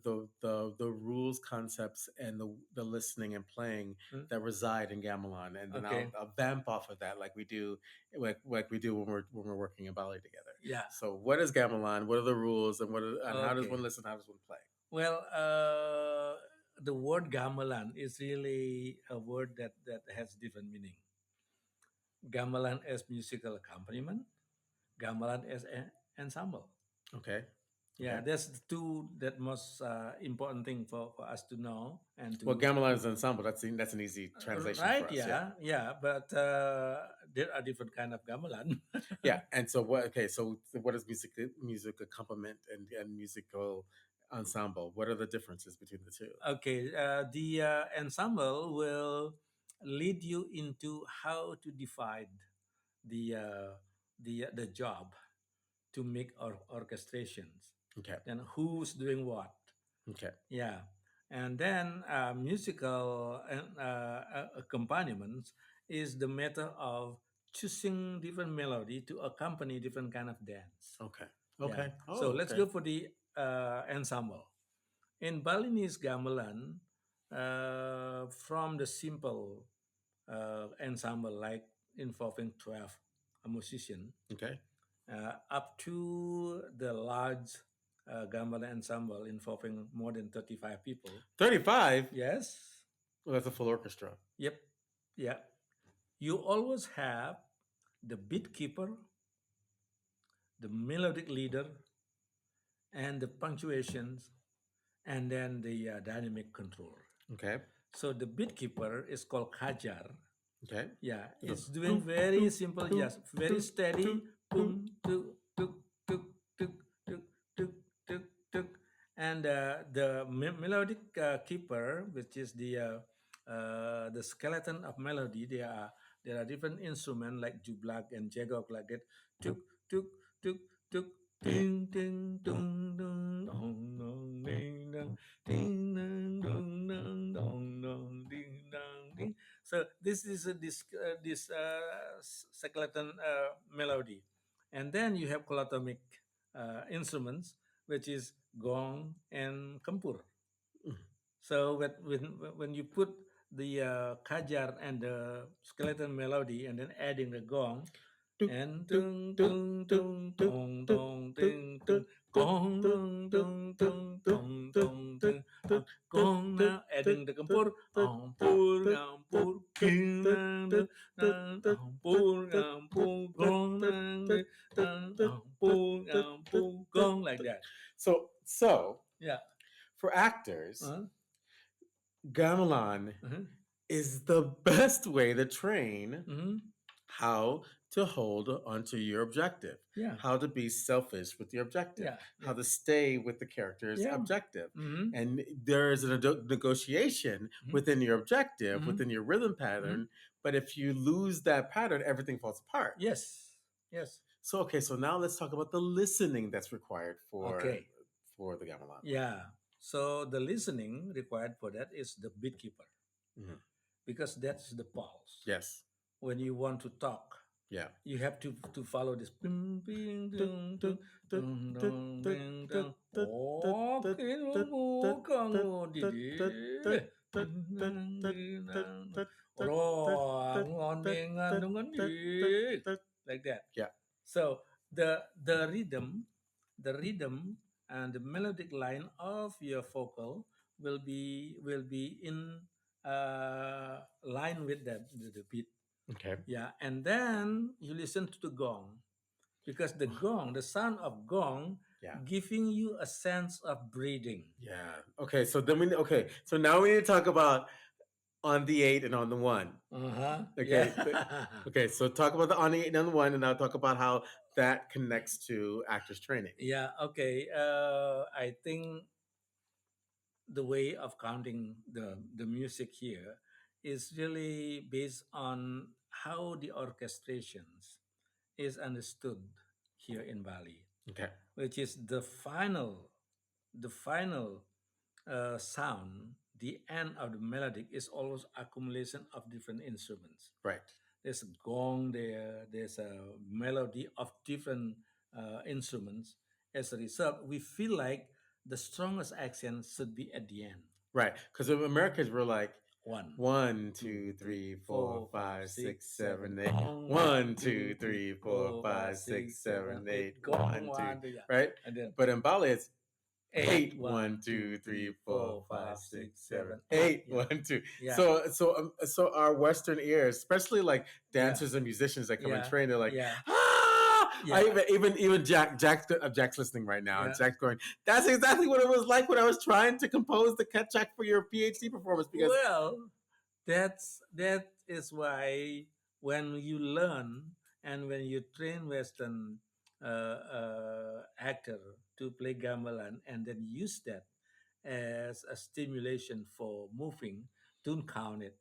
rules, concepts, and the listening and playing Mm. that reside in gamelan, and then I'll Okay. I'll vamp off of that like we do when we're working in ballet together. Yeah. So, what is gamelan? What are the rules, and how does one Okay. listen? How does one play? Well, the word gamelan is really a word that has different meaning. Gamelan as musical accompaniment, gamelan as an ensemble. Okay. Yeah, Okay. that's the two that most important thing for us to know and Well, to gamelan is ensemble. That's an easy translation right. for us. Yeah. Yeah, yeah, but there are different kind of gamelan. Yeah, and so what? Okay, so what is music accompaniment and musical ensemble? What are the differences between the two? Okay, the ensemble will lead you into how to divide the job to make orchestrations, Okay, then who's doing what. okay, Yeah, and then musical accompaniments is the matter of choosing different melody to accompany different kind of dance. okay, Yeah, okay. so Oh, let's okay, go for the ensemble. In Balinese gamelan, from the simple ensemble like involving 12 musicians, okay. up to the large gamelan ensemble involving more than 35 people. 35. Yes. Well, that's a full orchestra. Yep. Yeah. You always have the beat keeper, the melodic leader, and the punctuations, and then the dynamic control. Okay, So the beat keeper is called kajar. okay. Yeah, So, it's doing boom, very boom, simple, boom, yes, very boom, boom, steady. boom. Boom, tuk, tuk, tuk, tuk, tuk, tuk, tuk, tuk. And the melodic keeper, which is the skeleton of melody, there are different instruments like jublak and jagok like that. Tuk, tuk, tuk, tuk, ting, ting, dung, dung, dong, dong, ding, dong, ding, dong, dong, dong, dong, dong, ding, dong, ding. So this is this skeleton melody, and then you have colotomic instruments, which is gong and kempur. So when you put the kajar and the skeleton melody, and then adding the gong, Tuk, and tuk, tung tuk, tung tuk, tung tuk, tong tuk, tong tuk, ting tuk, tung tuk, gong tuk, tung tuk, tung tuk, tung tuk, tong tuk, tong tuk, ting tuk, tuk, gong tuk, now tuk, adding the tuk, kempur tuk, tuk, ampur tuk, ngampur tuk, king tuk, nang tuk, tuk, tuk, tuk, ampur tuk, tuk, ngampur tuk, gong tuk, nang tuk, tuk, tuk, tuk, ampur tuk, tuk, ngampur tuk, gong like tuk. that. So Yeah. for actors, Uh-huh. gamelan Uh-huh. is the best way to train Mm-hmm. how to hold onto your objective, Yeah. how to be selfish with your objective, Yeah. how Yeah. to stay with the character's Yeah. objective. Mm-hmm. And there is a negotiation Mm-hmm. within your objective, Mm-hmm. within your rhythm Mm-hmm. pattern. But if you lose that pattern, everything falls apart. Yes. Yes. So okay, so now let's talk about the listening that's required Okay. for the gamelan. Yeah. So the listening required for that is the beatkeeper Mhm. because that's the pulse. Yes. When you want to talk, Yeah. you have to follow this ping ping Dun, ding dun, ding dun, ding dun, ding dun, ding dun, ding. dun, dun, dun, Oke dun, dun, nunggu dun, kamu di dun, dun, dun, dun, dun, dun, dun, dun, dun, dun, Rongon dun, dengan dun, dengan dun, dun, di dun. like that. Yeah. So the rhythm and the melodic line of your vocal will be in line with that the beat. Okay. Yeah, and then you listen to the gong because the gong, the sound of gong, Yeah. giving you a sense of breathing. Yeah. Okay. So then okay. So now we need to talk about on the eight and on the one. Uh-huh. Okay. Yeah. Okay. So talk about the on the eight and on the one, and I'll talk about how that connects to actors training. Yeah. Okay. I think the way of counting the music here is really based on how the orchestrations is understood here in Bali, Okay. which is the final sound, the end of the melodic is always accumulation of different instruments. Right. There's a gong there, there's a melody of different instruments. As a result, we feel like the strongest accent should be at the end. Right. Because of Americans, we're like One, one, two, two, three, three, four, four, five, five, six, six, seven. seven, eight. Gong, One, two, three, four, four, five, five, six, six, seven, seven, eight. eight. Gong, One, two. two, yeah. Right. And then But in Bali, it's eight, eight. one, One, two, two, three, three, four, four, five, five, six, six, seven, seven, eight. eight. Yeah, One, two. yeah, So our Western ears, especially like yeah, dancers and musicians that come and yeah, train, they're like, yeah, ah! yeah, Even Jack's listening right now, and yeah. Jack's going, that's exactly what it was like when I was trying to compose the Kecak for your PhD performance because Well, that is why when you learn and when you train Western actor to play gamelan and then use that as a stimulation for moving, don't count it.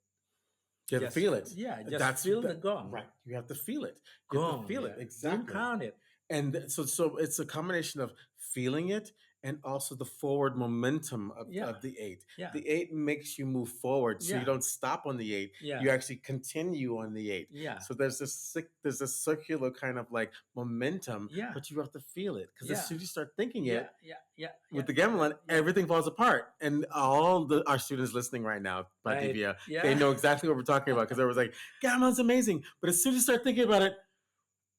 you have to Just feel it. yeah, just That's feel the that, gong, right. You have to feel it. You have to gong. feel it Yeah, don't exactly. count it. And so it's a combination of feeling it and also the forward momentum Yeah, of the eight. yeah, The eight makes you move forward, so you yeah, don't stop on the eight. yeah, You actually continue on the eight. yeah, So there's a circular kind of like momentum, yeah, but you have to feel it because as yeah, soon as you start thinking yeah, it yeah, yeah, yeah, with the gamelan, yeah. everything falls apart. And all our students listening right now, Pak Right. Dibia, they Yeah. know exactly what we're talking about because they was like, gamelan's amazing, but as soon as you start thinking about it,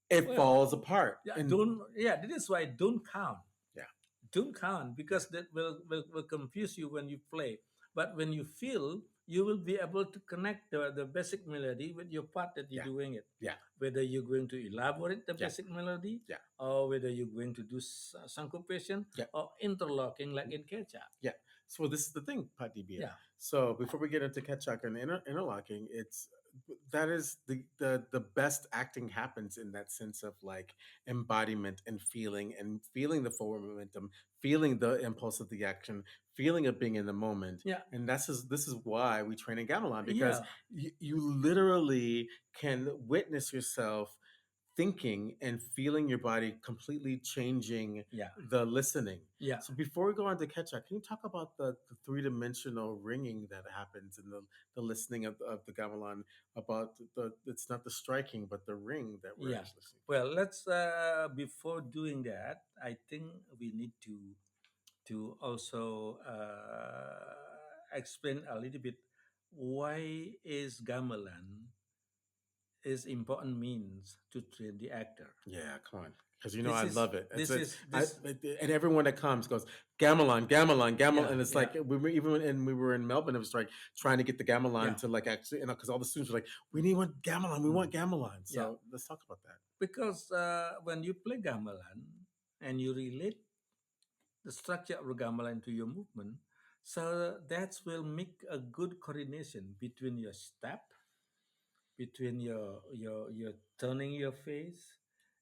it Well, falls apart. yeah, And don't. Yeah, that is why don't count. yeah. Don't count because that will confuse you when you play. But when you feel, you will be able to connect the basic melody with your part that you're Yeah. doing it. Yeah. Whether you're going to elaborate the Yeah. basic melody, Yeah. or whether you're going to do syncopation Yeah. or interlocking like in Kecak. Yeah. So this is the thing, Pak Dibia. Yeah. So before we get into Kecak and interlocking, it's that is the best acting happens in that sense of like embodiment and feeling the forward momentum, feeling the impulse of the action, feeling of being in the moment. Yeah. And this is why we train in gamelan because Yeah. you literally can witness yourself thinking and feeling your body completely changing Yeah. the listening. Yeah. So before we go on to Ketchup, can you talk about the three-dimensional ringing that happens in the listening of the gamelan about it's not the striking but the ring that we're Yeah. actually listening. Well, let's before doing that, I think we need to also explain a little bit why is gamelan is important means to train the actor. Yeah, come on. Because you know This I is love it. this It's is this and everyone that comes goes gamelan, gamelan, gamelan, yeah, and it's yeah, like we were even when we were in Melbourne, it was like trying to get the gamelan yeah. to like actually, because all the students were like, we need one gamelan, we Mm. want gamelan. Yeah. So let's talk about that. Because when you play gamelan and you relate the structure of the gamelan to your movement, so that will make a good coordination between your step between your turning your face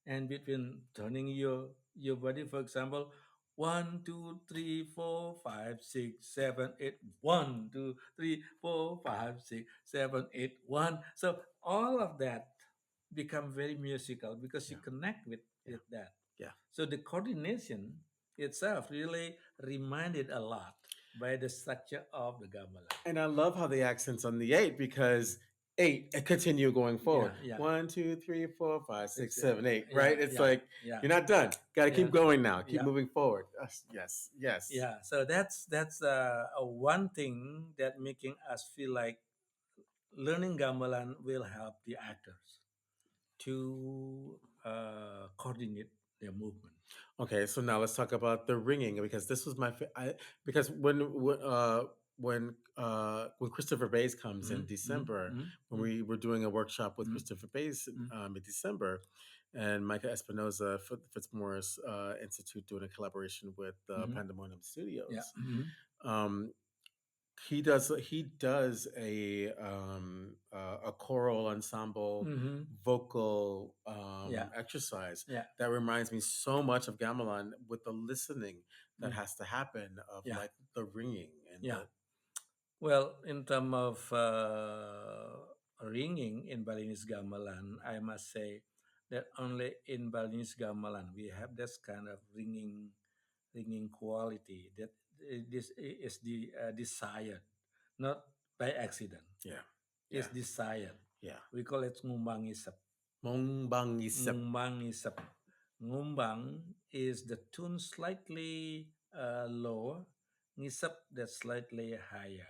and between turning your body. For example, 1 2 3 4 5 6 7 8, 1 2 3 4 5 6 7 8 1. So all of that become very musical because you Yeah. connect Yeah. with that. Yeah. So the coordination itself really reminded a lot by the structure of the gamelan. And I love how the accents on the eight because eight continue going forward. Yeah, yeah. 1 2 3 4 5 6 7 8. Yeah, Right? It's yeah, like yeah, you're not done. Got to yeah, keep going now. Keep yeah, moving forward. Yes. Yes. yeah. So that's a one thing that making us feel like learning gamelan will help the actors to coordinate their movement. Okay, so now let's talk about the ringing because this was because when Christopher Bays comes in Mm, mm, December, mm, when mm, we were doing a workshop with mm, Christopher Bays mm, in December, and Micah Espinoza Fitzmaurice Institute doing a collaboration with mm, Pandemonium yeah. Studios. Mm, Um, he does a choral ensemble mm, vocal yeah, exercise yeah, that reminds me so much of gamelan with the listening that mm, has to happen of yeah, like the ringing and yeah. the Well, in terms of ringing in Balinese gamelan, I must say that only in Balinese gamelan we have this kind of ringing quality that this is the desired, not by accident. yeah It's yeah desired. yeah We call it ngumbangisap. mongbang isip. Ngumbangisap. Ngumbang is the tune slightly lower, ngisap that's slightly higher.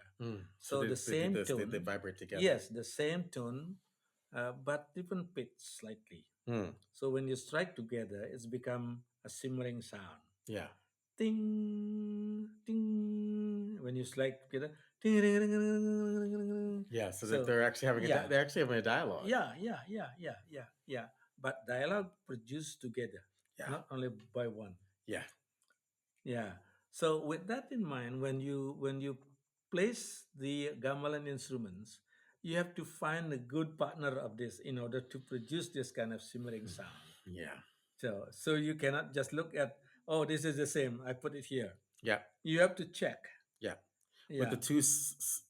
So So the they do same this, they tune, vibrate together. yes, the same tune, but different pitch slightly. Mm, So when you strike together, it's become a simmering sound. yeah Ting, ting. When you strike together, ting, ting, ting, ting, ting, ting, ting. yeah, so that So they're actually having yeah, they're actually having a dialogue. yeah. But dialogue produced together, Yeah not only by one. yeah Yeah. So with that in mind, when you place the gamelan instruments, you have to find a good partner of this in order to produce this kind of simmering sound. yeah So you cannot just look at, oh, this is the same, I put it here. yeah You have to check. yeah. With the Yeah. two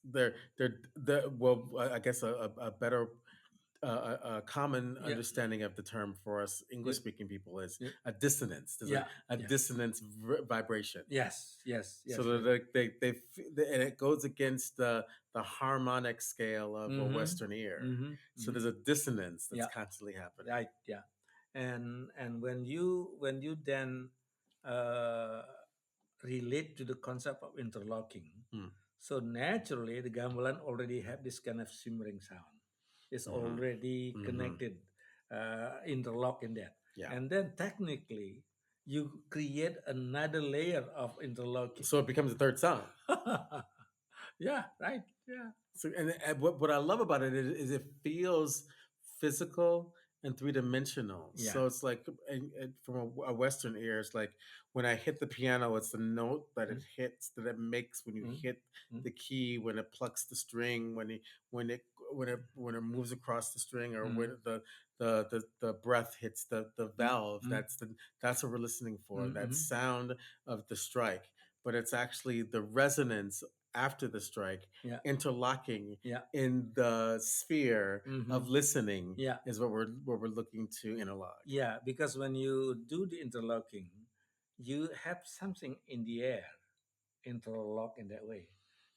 they're well, I guess a better a common Yeah. understanding of the term for us Yeah. English speaking people is Yeah. a dissonance. There's Yeah. a Yeah. dissonance vibration. Yes. Yes. So Yes. that Yes. and it goes against the harmonic scale of a Mm-hmm. Western ear. Mm-hmm. So Mm-hmm. there's a dissonance that's Yeah. constantly happening. Right. Yeah. And when you then uh, relate to the concept of interlocking, Mm, so naturally the gamelan already have this kind of simmering sound. It's hmm already hmm connected, interlock in that, Yeah. and then technically you create another layer of interlocking. So it becomes a third sound. Yeah. Right. Yeah. So, and what I love about it is it feels physical and three dimensional. Yeah. So it's like and from a Western ear, it's like when I hit the piano, it's the note that it Mm, hits that it makes when you mm, hit mm, the key, when it plucks the string, when it when it moves across the string, or mm, when the breath hits the mm, valve. mm, That's what we're listening for. mm, That mm. sound of the strike, but it's actually the resonance after the strike Yeah. interlocking Yeah. in the sphere Mm-hmm. of listening Yeah. is what we're looking to interlock. Yeah, because when you do the interlocking, you have something in the air interlock in that way.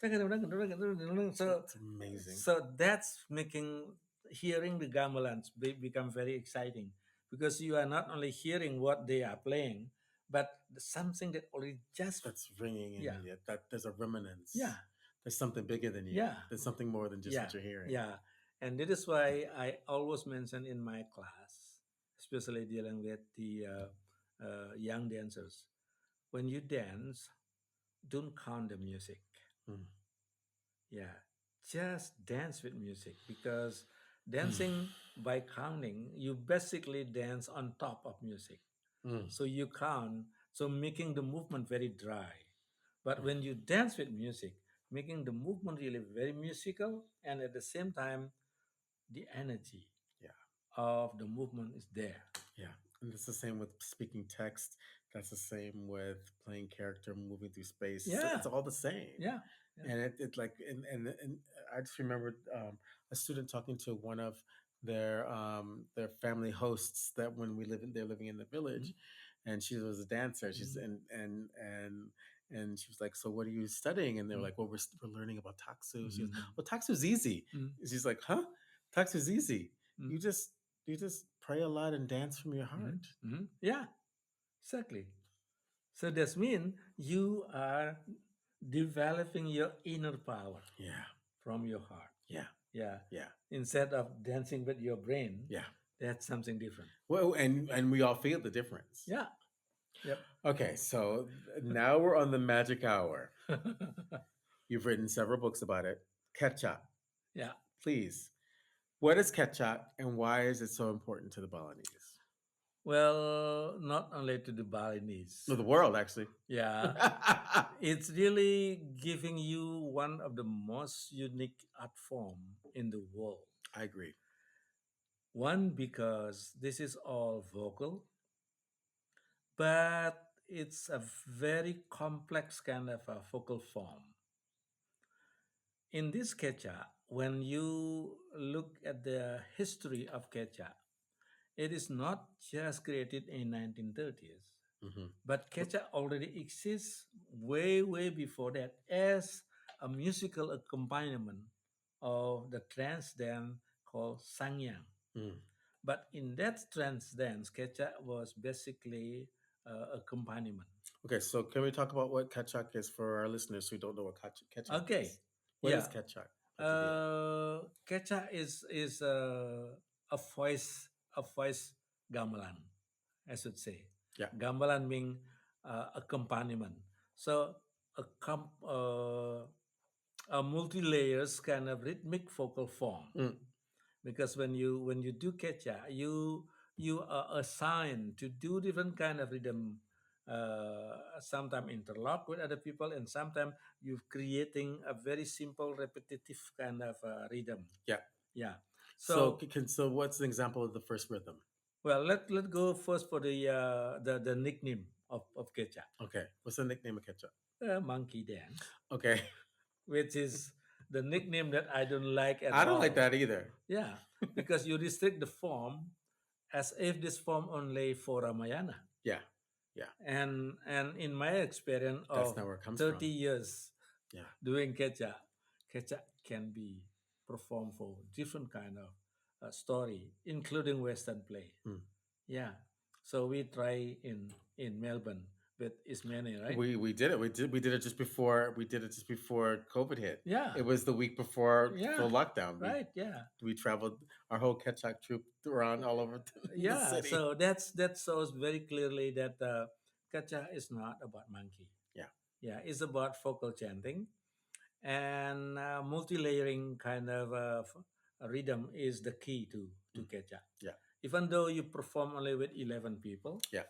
So, It's amazing. so that's making hearing the gamelans become very exciting because you are not only hearing what they are playing, but something that already just That's ringing in yeah, you. That there's a yeah, remnants. There's something bigger than you. yeah, There's something more than just yeah, what you're hearing. yeah, and that is why I always mention in my class, especially dealing with the young dancers, when you dance, don't count the music. Mm. Yeah, just dance with music because Mm. dancing by counting, you basically dance on top of music. Mm. So you count, so making the movement very dry. But when you dance with music, making the movement really very musical and at the same time the energy Yeah. of the movement is there. Yeah. And it's the same with speaking text. That's the same with playing character, moving through space. Yeah, It's all the same. yeah, yeah. And it like and I just remembered a student talking to one of their family hosts that when they're living in the village, and she was a dancer. She's Mhm, and she was like, so what are you studying? And they were mhm, like, well, we're learning about taksu. She goes, mhm, well, taksu's easy. mhm, She's like, huh? Taksu's easy. mhm, You just you just pray a lot and dance from your mhm, heart. mhm. Yeah, exactly. So that means you are developing your inner power Yeah, from your heart. yeah, Yeah. yeah, Instead of dancing with your brain, yeah. that's something different. Well, and we all feel the difference. Yeah. Yep. Okay, so now we're on the magic hour. You've written several books about it. Kecak, Yeah. please. What is Kecak and why is it so important to the Balinese? Well, not only to the Balinese. No, the world, actually. Yeah. It's really giving you one of the most unique art form in the world. I agree. One, because this is all vocal, but it's a very complex kind of a vocal form. In this Quechua, when you look at the history of Quechua, it is not just created in 1930s, Hmm. but Quechua already exists way, way before that as a musical accompaniment of the trance dance called Sangyang. Mm. But in that trance dance, Quechua was basically accompaniment. Okay, so can we talk about what Kecak is for our listeners who don't know what Kecak Okay, is? What is yeah. Kecak, Pak Dibia? Kecha is a voice gamelan, I should say. Yeah. Gamelan means accompaniment. So a a multi layers kind of rhythmic vocal form. Mm. Because when you do Kecha, you are assigned to do different kind of rhythm. Sometimes interlock with other people, and sometimes you're creating a very simple, repetitive kind of rhythm. Yeah. Yeah. So So so what's an example of the first rhythm? well, let's go first for the nickname of Kecha, Okay. What's the nickname of Kecak? monkey dance, Okay. which is the nickname that I don't like at I don't like all. that either. Yeah, because you restrict the form as if this form only for Ramayana. Yeah. Yeah. And in my experience That's of not where it comes 30 from. years Yeah. doing Kecha, Kecha can be performed for different kind of story, including Western play. Mm. Yeah. So we try in Melbourne with Ismene, right? We did it. We did it just before COVID hit. Yeah. It was the week before full Yeah. lockdown. Right. Yeah. We traveled our whole Ketchak troop around all over the Yeah. city. So that shows very clearly that Kecha is not about monkey. Yeah. Yeah, it's about vocal chanting and multi-layering kind of rhythm is the key to Mm. Kecak. Yeah. Even though you perform only with 11 people, Yeah.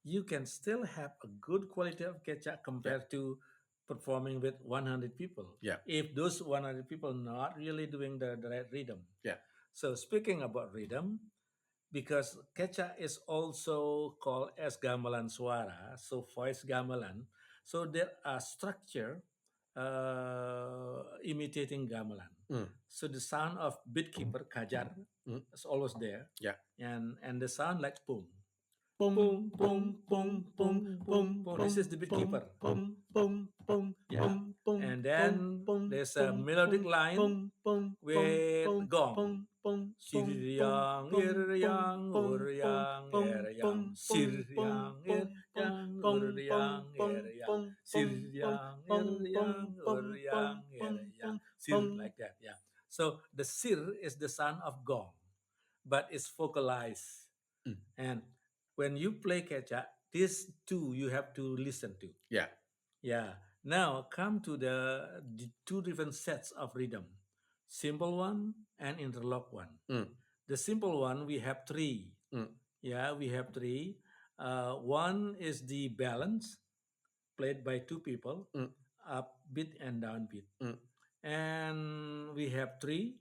you can still have a good quality of Kecak Yeah. compared to performing with 100 people. Yeah. If those 100 people not really doing the right rhythm. Yeah. So speaking about rhythm, because Kecha is also called as gamelan suara, so voice gamelan. So there are structure imitating gamelan. Mm. So the sound of beatkeeper kajar Mm. is always there, Yeah. and the sound like boom, Boom, boom, boom, boom, boom, boom, boom, boom, boom, boom, boom. This is boom, the boom, beatkeeper. boom, boom, boom, Yeah, boom, boom, and boom, then boom, there's a boom, melodic boom, line boom, boom, boom, with boom, gong. boom, boom, boom, boom, Siryang, boom, boom, iryang, boom, boom, uryang, boom, eryang. boom, boom, boom, Siryang, boom, boom, iryang, boom, boom, uryang, boom, eryang. boom, boom, boom, Siryang, boom, iryang, boom, boom, uryang, boom, boom, eryang. boom, Sir, boom. like that, yeah. So the sir is the sound of gong, but it's vocalized. Mm. And when you play Kecha, these two you have to listen to. Yeah. Yeah. Now come to the two different sets of rhythm, simple one and interlock one. Mm. The simple one we have three. Mm. Yeah, we have three. One is the balance played by two people, Mm. upbeat and downbeat, Mm. and we have three.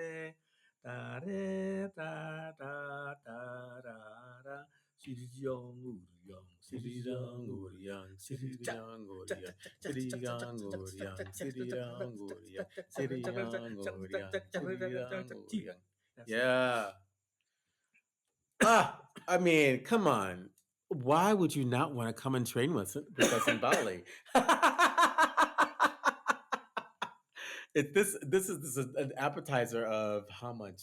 re ta re ta ta ta ra ra Siriang Uriang Siriang Uriang Siriang Sirianguriang, Sirianguriang, Sirianguriang, Sirianguriang, Sirianguriang. Yeah. I mean, come on. Why would you not want to come and train with us in Bali? This is an appetizer of how much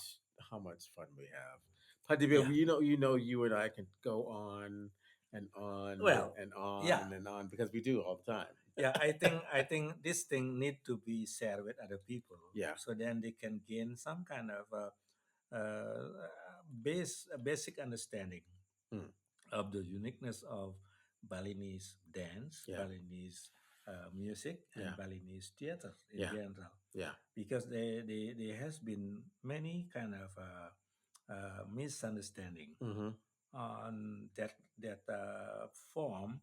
fun we have. Padibia, Yeah. you and I can go on and on Well, and on yeah, and on because we do all the time. yeah. I think this thing need to be shared with other people, Yeah. so then they can gain some kind of basic understanding Mm, of the uniqueness of Balinese dance, yeah. Balinese music, and Yeah. Balinese theater in Yeah. general, Yeah. because there has been many kind of misunderstanding Mm-hmm. on that form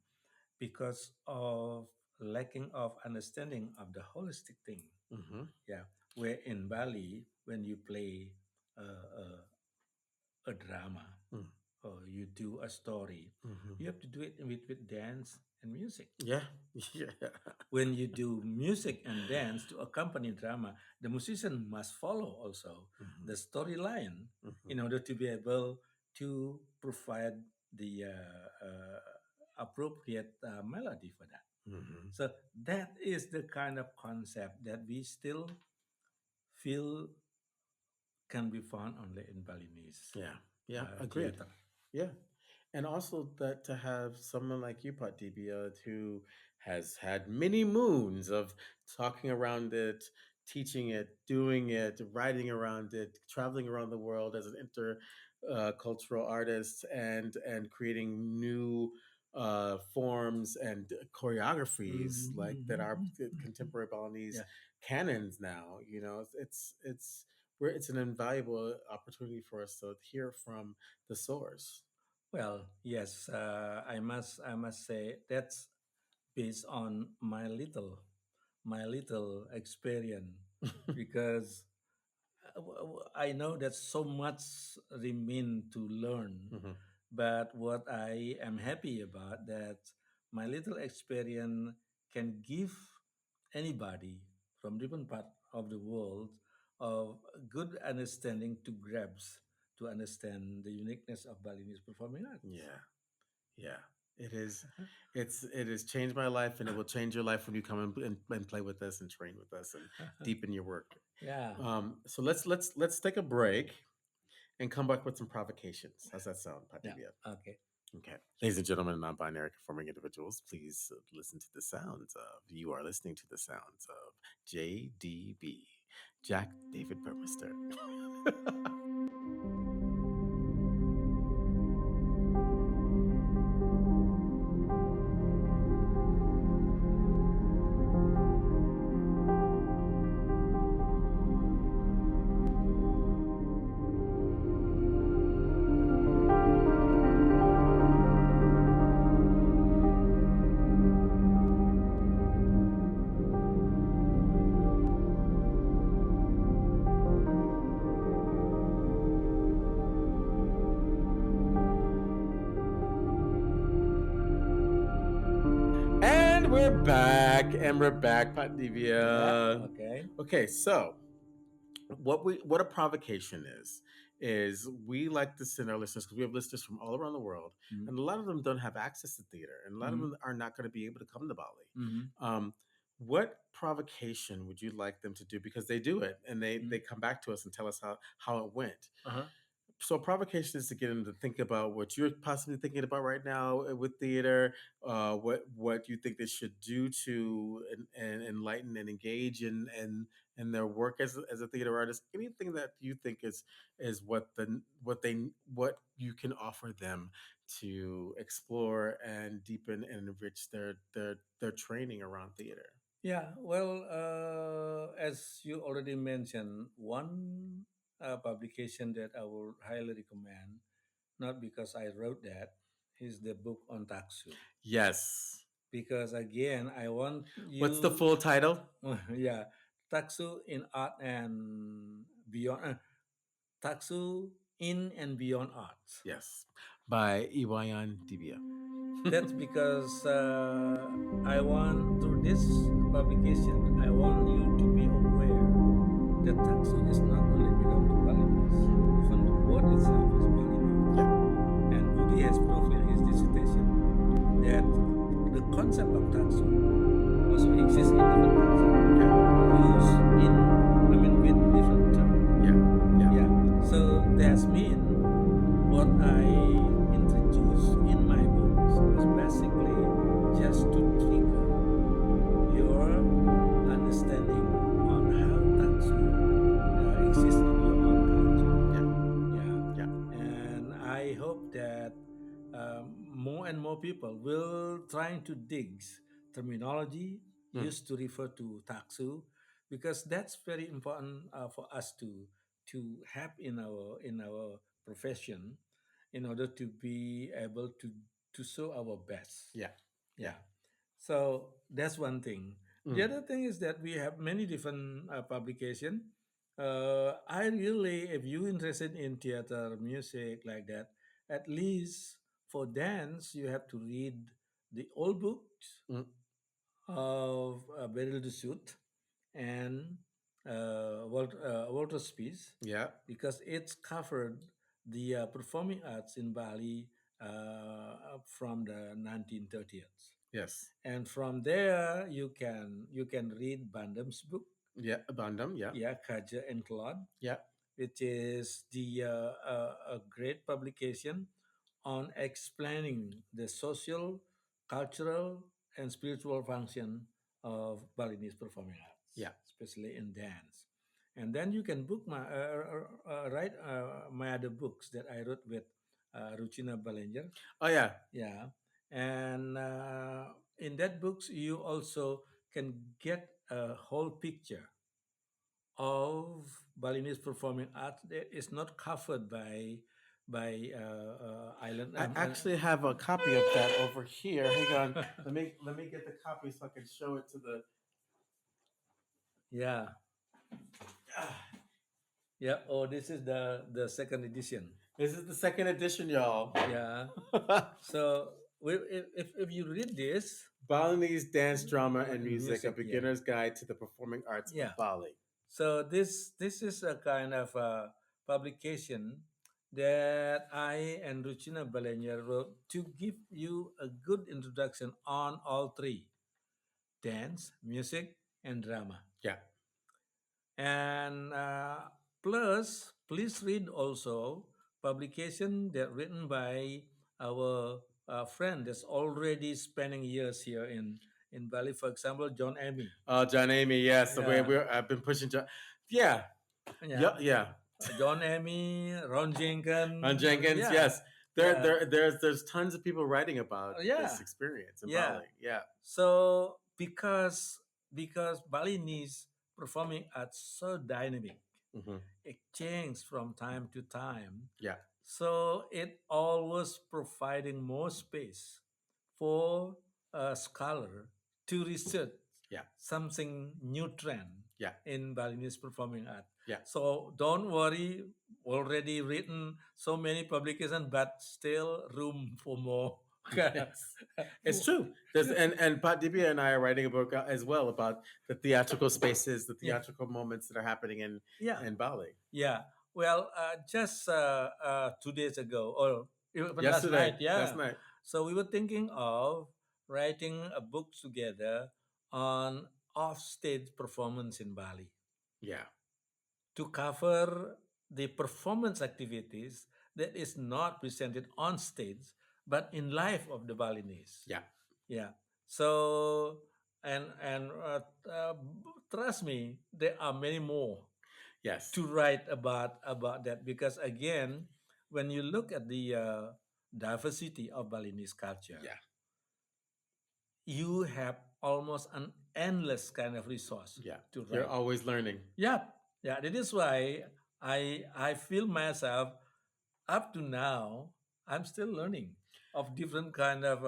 because of lacking of understanding of the holistic thing. Mm-hmm. Yeah, where in Bali, when you play a drama Mm, or you do a story, mm-hmm. you have to do it with dance and music. Yeah. Yeah. When you do music and dance to accompany drama, the musician must follow also Mm-hmm. the storyline Mm-hmm. in order to be able to provide the appropriate melody for that. Mm-hmm. So that is the kind of concept that we still feel can be found only in Balinese Yeah. Yeah. Agreed. theater. Yeah. And also that to have someone like you, Pat Dibia, who has had many moons of talking around it, teaching it, doing it, writing around it, traveling around the world as an intercultural artist, and creating new forms and choreographies like that are contemporary Balinese Yeah. canons now. It's an invaluable opportunity for us to hear from the source. Well, yes, I must say that's based on my little experience, because I know that so much remain to learn, Mhm. but what I am happy about that my little experience can give anybody from different part of the world of good understanding to grasp to understand the uniqueness of Balinese performing arts. Yeah, yeah. It is. It has changed my life, and it will change your life when you come and play with us and train with us and deepen your work. Yeah, So let's take a break and come back with some provocations. How's that sound, yeah, Patibia? okay. Okay, ladies and gentlemen, non-binary conforming individuals, please listen to the sounds of. You are listening to the sounds of JDB, Jack David Burmeister. And we're back, Pat Yeah, Divya. okay. Okay, so what a provocation is we like to send our listeners because we have listeners from all around the world, Mm-hmm. and a lot of them don't have access to theater, and a lot of them are not going to be able to come to Bali. Mm-hmm. What provocation would you like them to do? Because they do it, and they come back to us and tell us how it went. Uh-huh. So provocation is to get them to think about what you're possibly thinking about right now with theater, what you think they should do to and enlighten and engage in their work as a theater artist. Anything that you think is what you can offer them to explore and deepen and enrich their training around theater. Yeah, well, as you already mentioned, one publication that I would highly recommend, not because I wrote that, is the book on Taksu. Yes. Because again, I want What's the you, full title? yeah, Taksu in art and beyond. Taksu in and beyond arts. Yes. By Iwayan Dibia. That's because I want through this publication, I want you to be aware that Taksu is not only belong to Balinese, even the word itself is Balinese. Yeah. And Budi has proved in his dissertation that the concept of Taksu also exists in different cultures, used in, I mean, with different terms. Yeah. Yeah. Yeah. So that's mean what I introduced in my books was basically just to trigger your understanding on how Taksu exists in your own culture. Yeah. Yeah. And I hope that more and more people will trying to dig terminology Mm. used to refer to Taksu because that's very important for us to have in our profession in order to be able to show our best. Yeah. Yeah. Yeah. So that's one thing. The Mm. other thing is that we have many different publication. I really, if you interested in theater, music like that, at least for dance, you have to read the old books Mm. of Beryl de Soot and Walter Spies Yeah. because it's covered the performing arts in Bali from the 1930s. Yes. And from there, you can read Bandam's book, Yeah. Bandam. Yeah. yeah, Kaja and Claude, Yeah. which is a great publication on explaining the social, cultural, and spiritual function of Balinese performing arts, Yeah. especially in dance. And then you can book my write my other books that I wrote with Ruchina Ballinger. Oh yeah. Yeah, and in that books you also can get a whole picture of Balinese performing arts that is not covered by island. I actually have a copy of that over here. Hang on. Let me get the copy so I can show it to the. Yeah, yeah. Oh, this is the second edition. This is the second edition, y'all. Yeah. So if you read this, Balinese dance, drama, and music: A music, yeah, Beginner's Guide to the Performing Arts yeah. of Bali. So this is a kind of publication that I and Ruchina Balenya wrote to give you a good introduction on all three: dance, music, and drama. Yeah. And plus, please read also publication that written by our friend that's already spending years here in Bali. For example, John Amy. John Amy, yes. The way Yeah, I've been pushing John. Yeah. yeah. Yeah. Yeah. John Amy, Ron Ron Jenkins. Jenkins, Yeah, yes. yeah, There's tons of people writing about yeah, this experience in yeah. Bali. Yeah. So because Balinese performing arts so dynamic, Hmm. it changes from time to time. Yeah. So it always providing more space for a scholar to research Yeah. something new trend Yeah. in Balinese performing art. Yeah. So don't worry, already written so many publications, but still room for more. Yes. It's true. There's and Pat Dibia and I are writing a book as well about the theatrical spaces, the Yeah, theatrical moments that are happening yeah, in Bali. yeah. Well, just 2 days ago, or even last Yesterday, night, last yeah. night. So we were thinking of writing a book together on off-stage performance in Bali Yeah. to cover the performance activities that is not presented on stage but in life of the Balinese. Yeah. Yeah. So and trust me, there are many more Yes. to write about that because again, when you look at the diversity of Balinese culture, Yeah. you have almost an endless kind of resource Yeah. to You're write. always learning. Yeah, yeah. That is why I feel myself up to now. I'm still learning of different kind of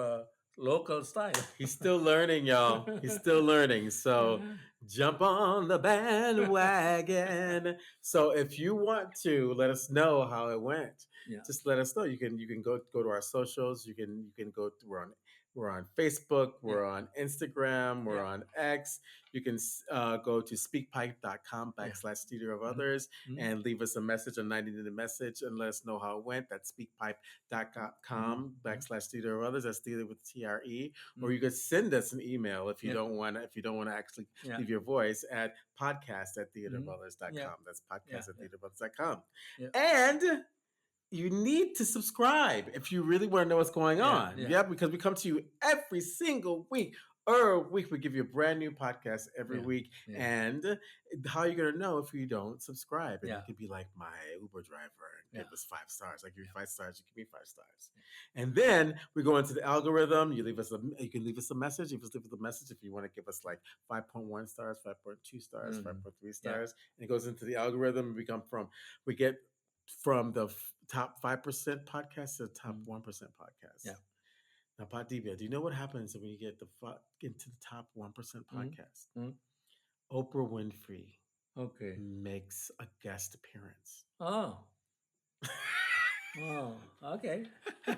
local style. He's still learning, y'all. He's still learning. So jump on the bandwagon. So if you want to let us know how it went, Yeah. just let us know. You can go to our socials. You can go to, we're on Facebook, we're on Instagram, we're Yeah. on X. You can go to speakpipe.com Yeah. /Theater of Mhm. Others Mhm. and leave us a message, a 90-minute message, and let us know how it went. That's speakpipe.com /Theater of Others. That's theater with TRE. Or you could send us an email if you Yeah. don't want to actually Yeah. leave your voice at podcast at Mhm. theaterofothers.com. Yeah. That's podcast Yeah. at theaterofothers.com. Yeah. And you need to subscribe if you really want to know what's going on. Yeah. Yeah, because we come to you every single week. Every week we give you a brand new podcast every Yeah. week. Yeah. And how are you gonna know if you don't subscribe? And Yeah. you could be like my Uber driver and give us 5 stars. I give you 5 stars, you give me 5 stars. And then we go into the algorithm. You can leave us a message. You just leave us a message if you want to give us like 5.1 stars, 5.2 stars, 5.3 stars. And it goes into the algorithm. We get from the top 5% podcast to the top 1% podcast. Yeah. Now, Pak Dibia, do you know what happens when you get into the top 1% podcast? Oprah Winfrey Okay. makes a guest appearance. Oh. Oh. Okay. And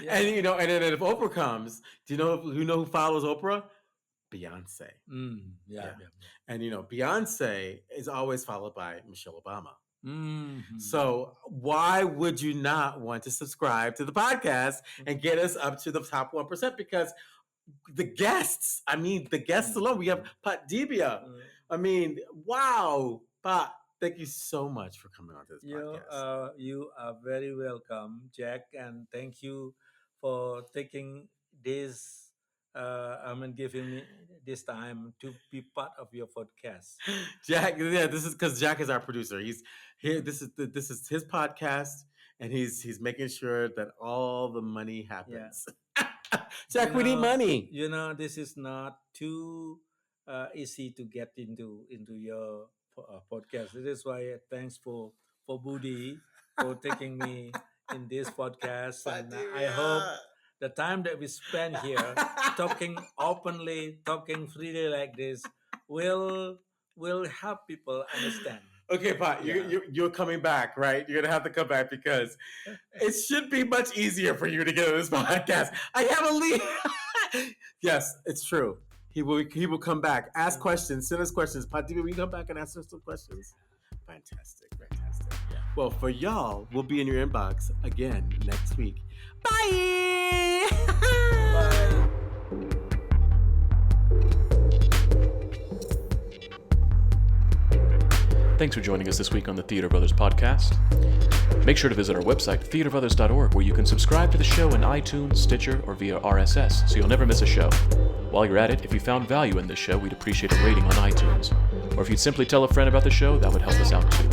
and then if Oprah comes, do you know who follows Oprah? Beyonce. Yeah. And Beyonce is always followed by Michelle Obama. Mhm. So why would you not want to subscribe to the podcast and get us up to the top 1%? Because the guests alone, we have Pak Dibia. I mean, wow. Pak, thank you so much for coming on to this podcast. You are very welcome, Jack, and thank you for taking this. Giving me this time to be part of your podcast. Jack, yeah, this is because Jack is our producer. He's here. This is his podcast, and he's making sure that all the money happens. Jack, we need money. This is not too easy to get into your podcast. This is why thanks for Budi for taking me in this podcast, and I hope the time that we spend here talking openly, talking freely like this will help people understand. Okay, Pat, you're coming back, right? You're gonna have to come back because it should be much easier for you to get on this podcast. I have a lead. Yes, it's true. He will come back. Ask questions. Send us questions. Pat Dibia, will you come back and ask us some questions? Fantastic. Yeah. Well, for y'all, we'll be in your inbox again next week. Bye. Bye. Thanks for joining us this week on the Theater of Others podcast. Make sure to visit our website, theaterofothers.org, where you can subscribe to the show in iTunes, Stitcher, or via RSS, so you'll never miss a show. While you're at it, if you found value in this show, we'd appreciate a rating on iTunes. Or if you'd simply tell a friend about the show, that would help us out too.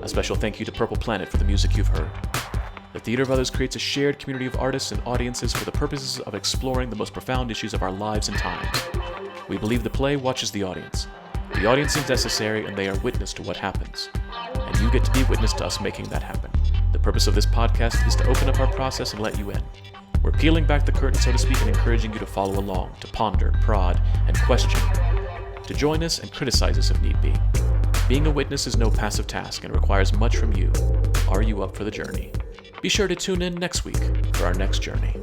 A special thank you to Purple Planet for the music you've heard. The Theater of Others creates a shared community of artists and audiences for the purposes of exploring the most profound issues of our lives and times. We believe the play watches the audience. The audience is necessary, and they are witness to what happens. And you get to be witness to us making that happen. The purpose of this podcast is to open up our process and let you in. We're peeling back the curtain, so to speak, and encouraging you to follow along, to ponder, prod, and question. To join us and criticize us if need be. Being a witness is no passive task and requires much from you. Are you up for the journey? Be sure to tune in next week for our next journey.